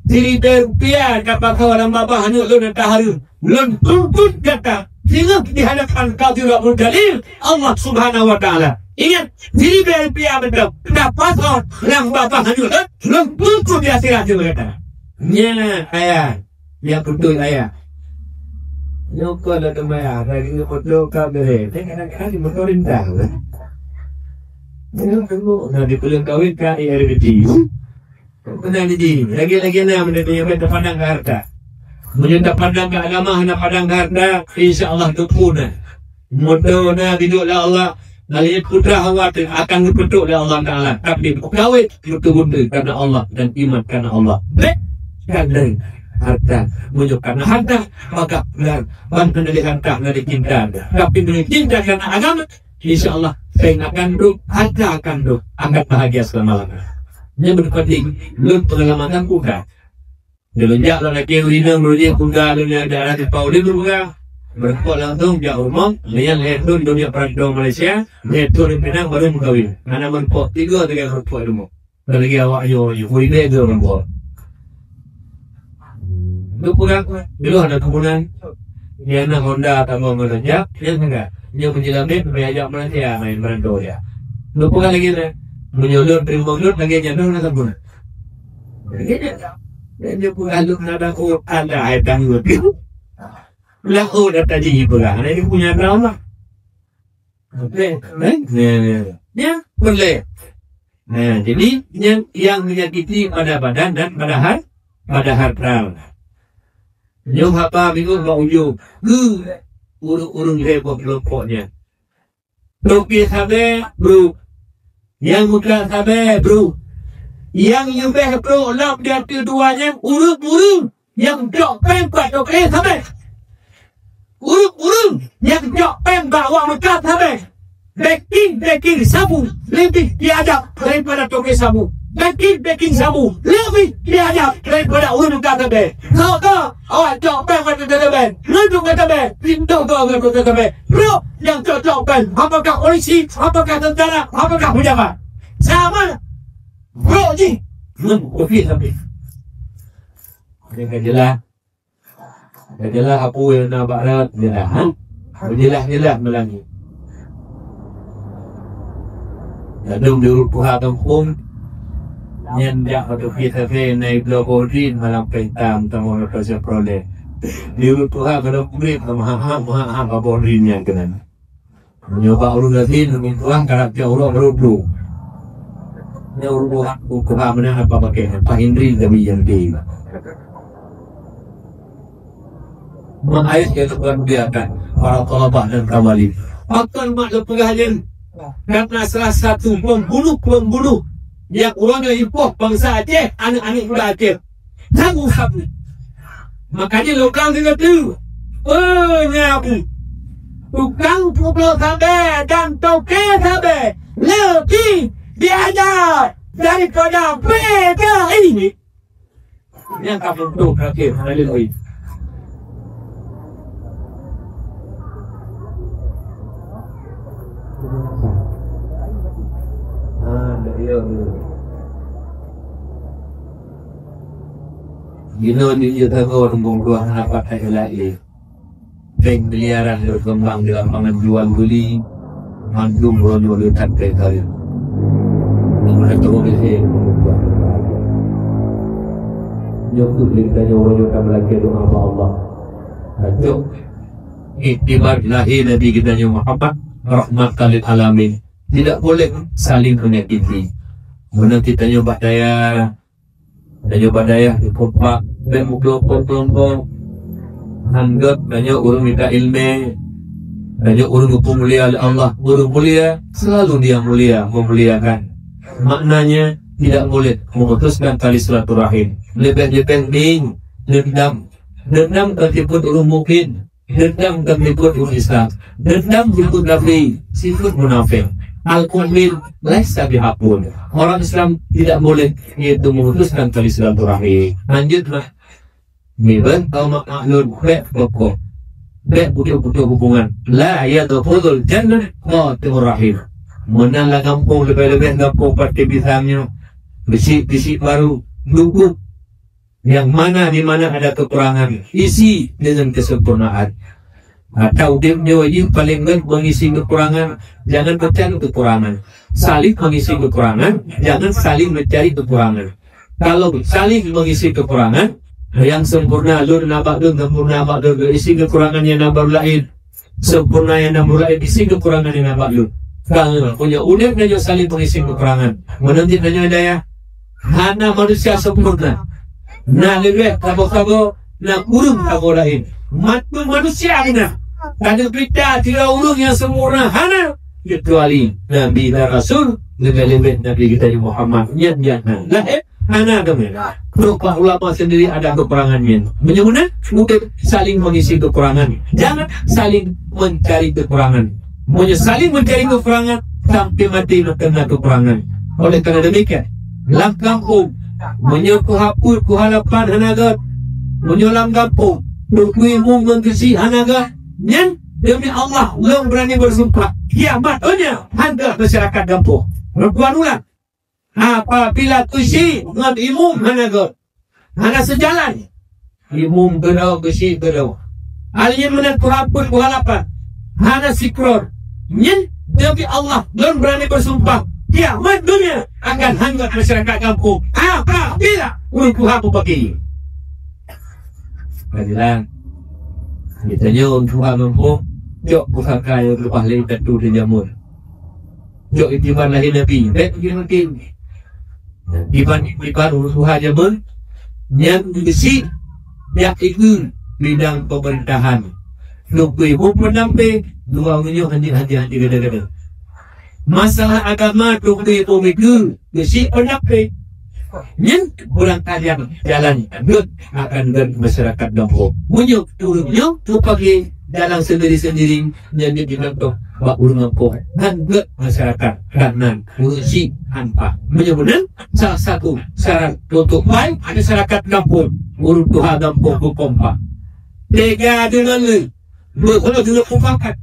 Speaker 1: Rp1 kapal kau nambah bahan Lun atas hari. Lun tuntut kata. Singam di hadapan kau tidak berdalil Allah Subhanahu Wa Taala. Ingat, Rp1 betul. Dapat orang nambah bahan Lun tuntut di akhirat juga kata. Ya ayah, ya betul ayah. Nyokol lah temaya, lagi ngepotlo kabel. Kadang-kadang di motor rintang lah. Nah, di pulang kawin ka IRBT. Benar ni, lagi-lagi na menjadi yang pandang ke harta. Menjadi pandang ke agama, na pandang ke harta, insya-Allah tukuna. Motor na biduklah Allah, dari putra khawatir akan dipetuk oleh Allah Taala. Tapi kawin betul-betul karena Allah dan iman karena Allah. Kadang harta menunjuk karena harta maka benar bantu dari harta dari cinta tapi dari cinta karena agama insyaAllah saya akan duduk harta akan duduk angkat bahagia selama-lamanya. Ini berpenting belum pengalaman kuda dilunjak lelaki urinang dunia kuda dunia daerah di Pauli berbuka berkuat langsung jauh rumah dengan hetun dunia perantau Malaysia hetun yang pinang baru mengkawin karena menpok 3 dengan berkuat rumah lagi awak yo ini itu berkuat. Itu pulang, dulu ada kebunan, dia nak Honda atau mau menanjak, dia enggak. Dia menjelami, mengajak manusia main berando dia. Lupa lagi dah. Menyulut, berimbangun lagi jatuh nak sempurna. Dia pun lalu ada ada ayat tanggut. Lalu dah tadi pegang. Ini punya drama. Okey, ya boleh. Nah, jadi yang menyakiti pada badan dan pada harta. Yang apa minggu mau ujung, urung heboh kelompoknya. Topi sabe bro, yang muka sabe bro, yang nyubeh bro, lap dia keduanya urung, yang jok pempat okey sabe. Urung, yang jok pem bawa muka sabe. Baking sabu lebih diadap daripada topi sabu. Baking sabu lebih diadap daripada urung kata be. Kau awak jok pem kata be. Lu kata be, pintu kata be. Bro, yang jok pem, apakah polisi, apakah tentara, apakah pejabat? Sama. Bro ji, okey sampai. Ini jelas. Jelas apa yang nak buat jelas. Jelas melangi. Dadung diurut puha kampung nyendak atau kita naik blokorin malam pentam tamu proses prole diurut puha kalau kulit maham kaporin yang kena mencoba urut latin mintuang karakter urut berubah ni urut puha mana apa pakai Pak Indri demi yang dia mengais yang Tuhan biarkan para talabah dan kawali akan makhluk pengajian. Karena salah satu pembunuh yang orangnya impor bangsa Aceh, anak-anak muda Aceh tanggung sabu. Makanya lokal juga tu nyabu tukang pukul sabe dan toke sabe lebih diajar daripada PKI yang kampung tu terakhir haleluya. Gino ni kita tahu rumpung dua apa kayak lagi. Bank miliaran berkembang dalam penjual beli, mandum jual tanpa kaya. Mereka boleh jauh kita jauh kita melaki doa Allah. Jauh iktibar lahir Nabi kita Muhammad rahmat lil alamin. Tidak boleh saling menyakiti. Mana kita nyoba daya di pompa dan kelompok anggap banyak orang minta ilmu, banyak orang mulia Allah, orang mulia selalu dia memuliakan. Maknanya tidak boleh memutuskan tali silaturahim. Lebih dendam tertipu orang mukmin, dendam tertipu orang Islam, dendam tertipu Nabi, sifat munafik. Al-Qur'an laisa bihaqun. Orang Islam tidak boleh itu memutuskan tali silaturahmi. Lanjutlah. Miban atau maklun pokok. Butuh hubungan. La yadkhulul jannah qatimur rahim. Menalah kampung lebih-lebih kampung parti bisangnya. Bisi baru dukuk. Yang mana di mana ada kekurangan, isi dengan kesempurnaan. Atau dia wajib paling baik mengisi kekurangan, jangan mencari kekurangan. Saling mengisi kekurangan, jangan saling mencari kekurangan. Kalau saling mengisi kekurangan, yang sempurna lur nabak lur, sempurna nabak lur, isi kekurangannya nabak lain. Sempurna yang nabak lain, isi kekurangannya nabak lur. Kalau punya unik dan saling mengisi kekurangan, menanti nanya daya. Hana manusia sempurna. Nah lebih kabo-kabo, nak urung kabo lain. Matu manusia kena. Ada berita tidak urung yang sempurna hana kecuali Nabi dan Rasul lebih-lebih Nabi kita Muhammad jangan hana kami. Lupa ulama sendiri ada kekurangannya. Bagaimana? Mungkin saling mengisi kekurangan. Jangan saling mencari kekurangan. Mungkin saling mencari kekurangan sampai mati kena kekurangan. Oleh kerana demikian, dalam kampung menyokuhapur kuhalapan hanagat menyolam kampung berkuimu mengkesi hanagat yang demi Allah belum berani bersumpah kiamatnya anda masyarakat kampung berkuan ulang apabila kusi dengan imum hanagat hana sejalan imum berau kesi berau alnya menentuhapur kuhalapan
Speaker 2: hana sikror nyen demi Allah dan berani bersumpah kiamat dunia akan hangat masyarakat kampung apabila Tuhan membagi. Kadilan kita nyon Tuhan mampu jok bukan kaya lepas lain tentu di jamur jok itiban lahir Nabi baik begini mungkin Iban Tuhan jamur yang besi yang ikut bidang pemerintahan lupa ibu menampai dua orang hanya gada-gada masalah agama lupa ibu mikir besi penampai yang kurang kalian jalan akan dan masyarakat dampo munyuk turunnya tu pagi dalam sendiri-sendiri jadi dibentuk bak urang ko dan masyarakat kanan urusi tanpa menyebutkan salah satu syarat untuk baik masyarakat kampung urut Tuhan kampung kompak tega dengan berkena dengan mufakat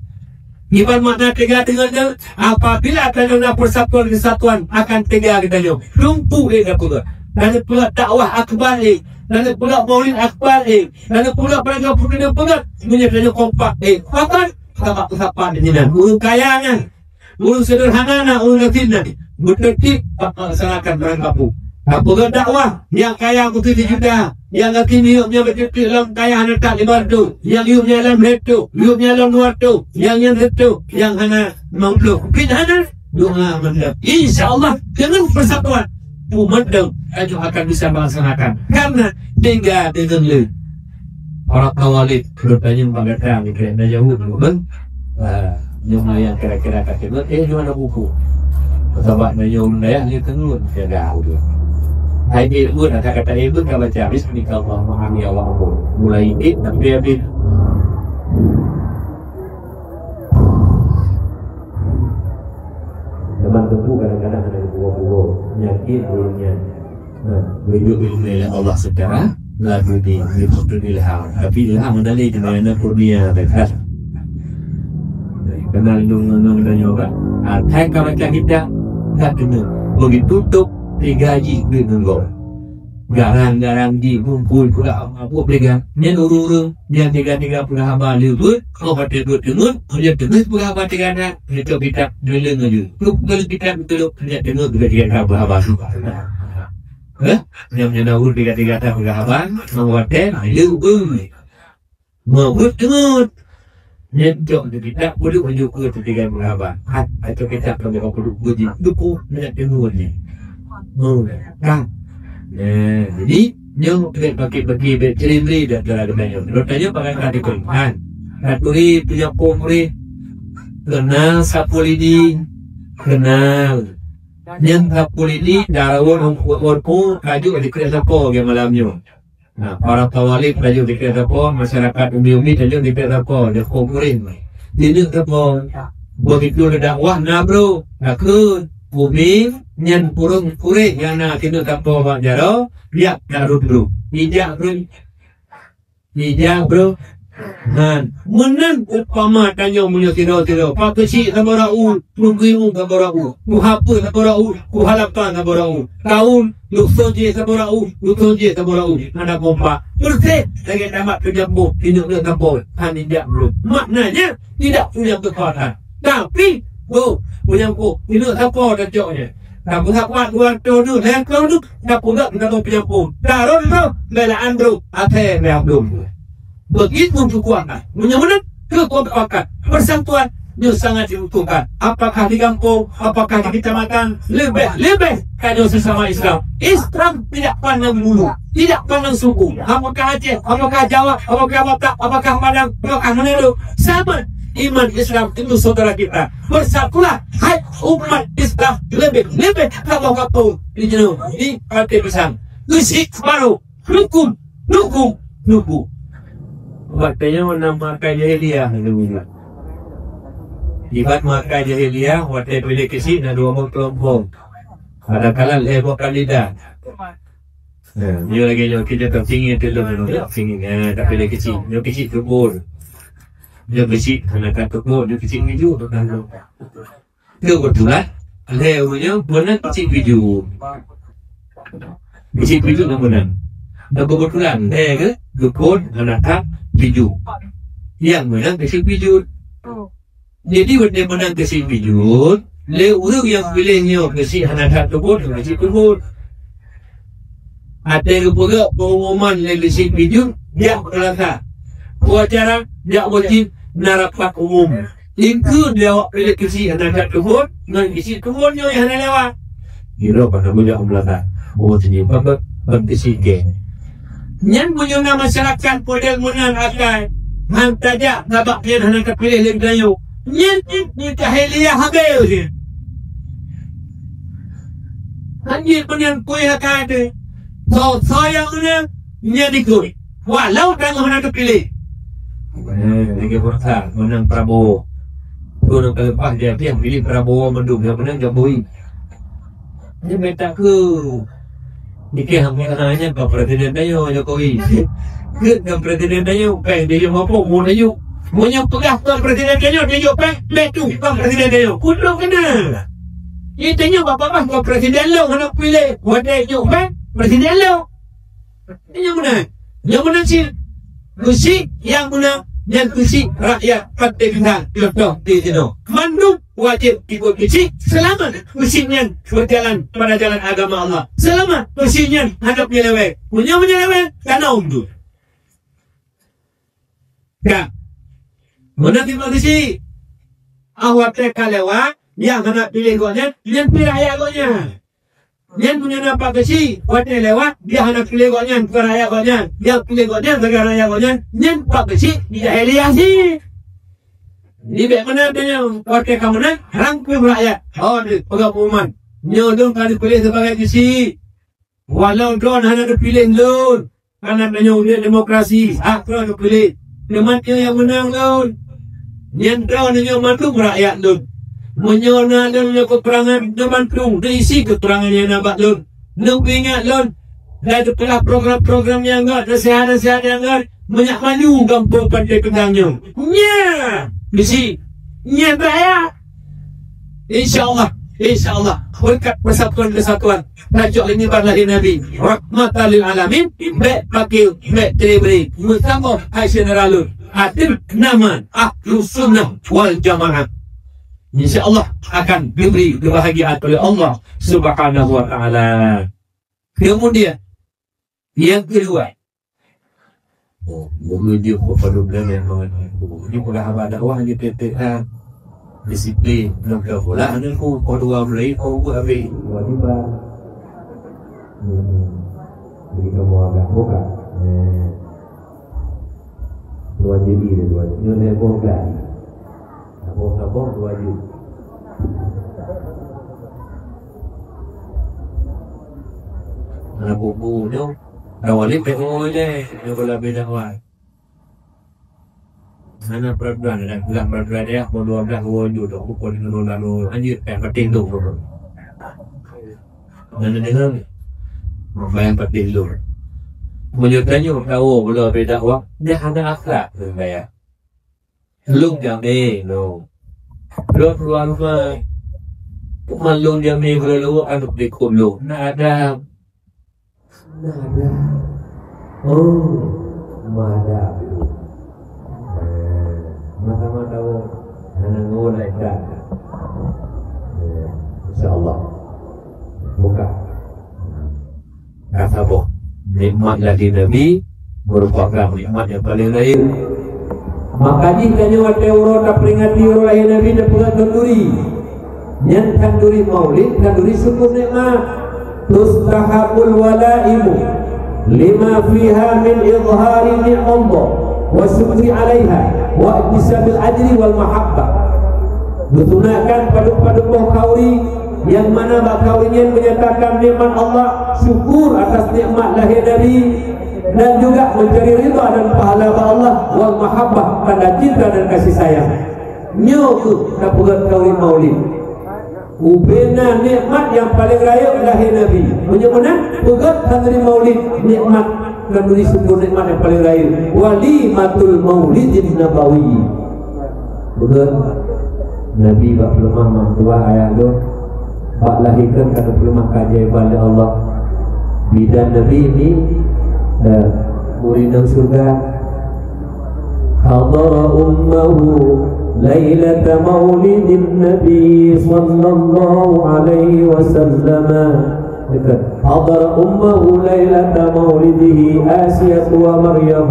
Speaker 2: iban makna tega dengan apabila ada persatuan kesatuan akan tega kita yo lumpuh pula dan pula dakwah akbar dan pula maulid akbar dan pula pergabungan pula menjadi kompak kapan sama usapan ini dan ulu kayangan ulu sederhana ulu latinnya berdetik melaksanakan barang kampung apabila dakwah yang kaya aku 7 juta yang latin hiupnya berdetik dalam kaya hana tak lebar tu yang hiupnya dalam letu hiupnya dalam luar tu yang itu yang hana mampu pidana doa mendap insyaallah dengan persatuan umendeng aja akan bisa melaksanakan karena tinggal dengan lu orang tawalid bertanya mengatang kena jauh kan yang yang kira-kira kaki gimana buku sahabat nyom daya ni tenun dia tu hai dia pun kata-kata itu kalau baca habis nikah Allah memahami Allah mulai ini tapi habis teman tebu kadang-kadang ada buah-buah nyakit burungnya hidup ilmu Allah secara lagu di foto di ilham tapi ilham dari di mana kurnia dekat kenal dengan dan juga thay kalau kita tak kena begitu tutup 3 haji dengan gol garang-garang di kumpul pula apa pegang nyen urung dia 3 pula hamba lu kalau pada dua dengar dia dengar pula hamba 3 nak kita dulu aja lu kalau kita betul dia dengar dia hamba yang menawur 3 tahun berhaban mengwaten lu mau betul nyentok kita perlu menjadi 3 berhaban atau kita kalau perlu buji duku nak dengar ni kan jadi yang pakai cerindri dan lain-lain rotanya pakai kaki kan katuri punya pomri kenal sapulidi kenal yang kapulidi darawon orku kaju di kereta po yang malamnya. Nah, para tawali kaju di kereta po, masyarakat umi kaju di kereta po, di komurin. Ini kereta begitu dakwah na bro, nakun umi nyen purung pure yang nak kinu tapo pak jaro, dia darut bro, ijak bro. Dan menang upama tanya punya tiro pak kecil sama raul mungkin sama raul ku apa sama raul ku halapan sama raul kaun lu soje sama raul ada pompa bersih lagi tamat kejambu hidup dengan kampung tidak belum maknanya tidak punya kekuatan tapi punya ku hidup apa dan joknya tak punya kuat kuat tu dan kau tu tak punya punya pun darun tu belaan tu ate belum begitu kekuatan menyebutkan kekuatan persatuan yang sangat dibutuhkan apakah di kampung apakah di kecamatan lebih kado sesama Islam tidak pandang bulu tidak pandang suku apakah Aceh apakah Jawa apakah Batak apakah Padang apakah Manado sama iman Islam itu saudara kita bersatulah hai umat Islam lebih kalau kampung di partai besar musik baru dukung waktunya menambahkan jahiliyah dulu. Ibat maka jahiliyah waktu pilih kesi dan 2 kelompok. Kadang-kadang lebih kandidat. Dia lagi kita tak tinggi tu dulu, tinggi tak pilih kesi. Dia kesi kubur. Dia kesi karena tak kubur dia kesi hijau tu kan. Dia betulan. Lewanya benar kesi hijau. Kesi hijau benar. Dan kebetulan ke dukun anak hijau yang menang kesi hijau Jadi benda menang kesi pijut, le orang yang pilihnya kesi hanakat tebut, kesi tebut. Ada juga pengumuman le kesi pijut, dia berlaka. Wawancara, dia wajib narapat umum. Ingku dia pilih kesi hanakat tebut, dan kesi tebutnya yang hana lewat. Kira pada mulia belaka. Oh, jadi bapak berkesi ke. Yang punya masyarakat model menang akan hantaja ngabaknya hanakat pilih lagi dayu. Ni kahiliya hagay usin. Anjir punya kue hakade. So sayang ni dikut. Walau kan mana terpilih. Lagi berkah menang Prabowo. Turun kelepas dia yang pilih Prabowo mendung yang menang Jokowi. Dia minta ke. Dikira hanya ke presiden dayo Jokowi. Ke presiden dayo peng dia mau apa mau dayo. Punya pegah tuan presiden Kenyo, dia jawab betul tuan presiden Kenyo. Kudu kena. Dia tanya apa tuan presiden lo hendak pilih. Wadah jawab presiden lo. Ini yang mana? Yang mana sih? Kursi yang mana? Yang kursi rakyat partai kita contoh di sini. Mandung wajib ikut kursi selama kursinya berjalan pada jalan agama Allah. Selama kursinya hadap menyeleweng. Punya menyeleweng karena undur. Ya. Mana terima kasih. Awak terkalewa yang hendak pilih gonya, yang pilih ayah gonya. Yang punya nampak kasih, awak terlewat, dia hendak pilih gonya, bukan ayah gonya. Yang pilih gonya, bukan ayah gonya. Yang nampak kasih, dia eliasi. Di mana dia awak terkamunan, rangkum rakyat. Oh, pegang pengumuman. Nyodong kan dipilih sebagai kasih. Walau don hendak dipilih lun. Karena dia demokrasi, akra dipilih. Dematnya yang menang lun. Yang tahu dengan mantu rakyat lun. Menyona lun keterangan mantu. Diisi keterangan yang nampak lun. Nuk ingat lun. Dan telah program-program yang enggak. Nasihat-nasihat yang enggak. Banyak maju gampang pada kendangnya. Nya. Diisi. Nya rakyat. InsyaAllah. InsyaAllah. Berkat persatuan kesatuan. Tajuk ini berlahir Nabi. Rahmatan lil alamin. Baik pakil. Baik teriberi. Bersama hai generalun. Hadir nama Ahlus Sunnah wal Jamaah. InsyaAllah akan diberi kebahagiaan oleh Allah Subhanahu wa ta'ala. Kemudian yang kedua, dia perlu yang ini pula abad dakwah di PPH disiplin nak pula aku kedua mulai kau buat apa tiba-tiba jadi kamu agak buka dua jadi dua nyonya buka apa dua jadi anak bubu tu awalnya PO je dia kalau beda awal anak perempuan ada bilang perempuan dia mau 12 wujud tu pukul lalu anjir penting tu dan dengan membayang penting tu menyertanya tahu bila beda awal dia ada akhlak bayar lung jamé no lo keluar rumah malung jamé kalau anak dikulu ada oh ada mata-mata tahu anak ngolai kan insyaallah buka kata boh nikmat dari Nabi merupakan nikmat yang paling lain. Maka jika nyawa teuro tak peringati oleh Nabi dan pegat kenduri yang kenduri maulid kenduri syukur nikmat tustahabul walaimu lima fiha min izhari ni'mallah wa syukri alaiha wa iktisabil ajri wal mahabbah. Disunahkan padu-padu kauri yang mana kaurinya menyatakan nikmat Allah, syukur atas nikmat lahir Nabi, dan juga mencari ridha dan pahala Allah wal mahabbah, tanda cinta dan kasih sayang. Nyo tu dapat kauri maulid. Ubena nikmat yang paling raya lahir Nabi. Menyebutkan pegat hadri maulid nikmat dan beri syukur nikmat yang paling raya. Walimatul maulid nabawi. Pegat Nabi bak lemah mampuah ayat tu bak lahirkan karena lemah keajaiban Allah. Bidan Nabi ini murid surga hadara ummahu
Speaker 1: ليلة مولد النبي صلى الله عليه وسلم حضر أمه ليلة مولده آسية ومريم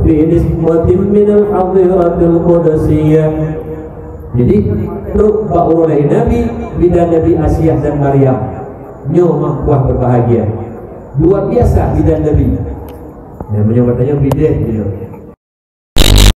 Speaker 1: في نسوة من الحظيرة القدسية. Jadi lupa oleh Nabi bidan Nabi Asyah dan Maryam nyomah buah berbahagia luar biasa bidan Nabi. Yang menyebutnya bidan gitu.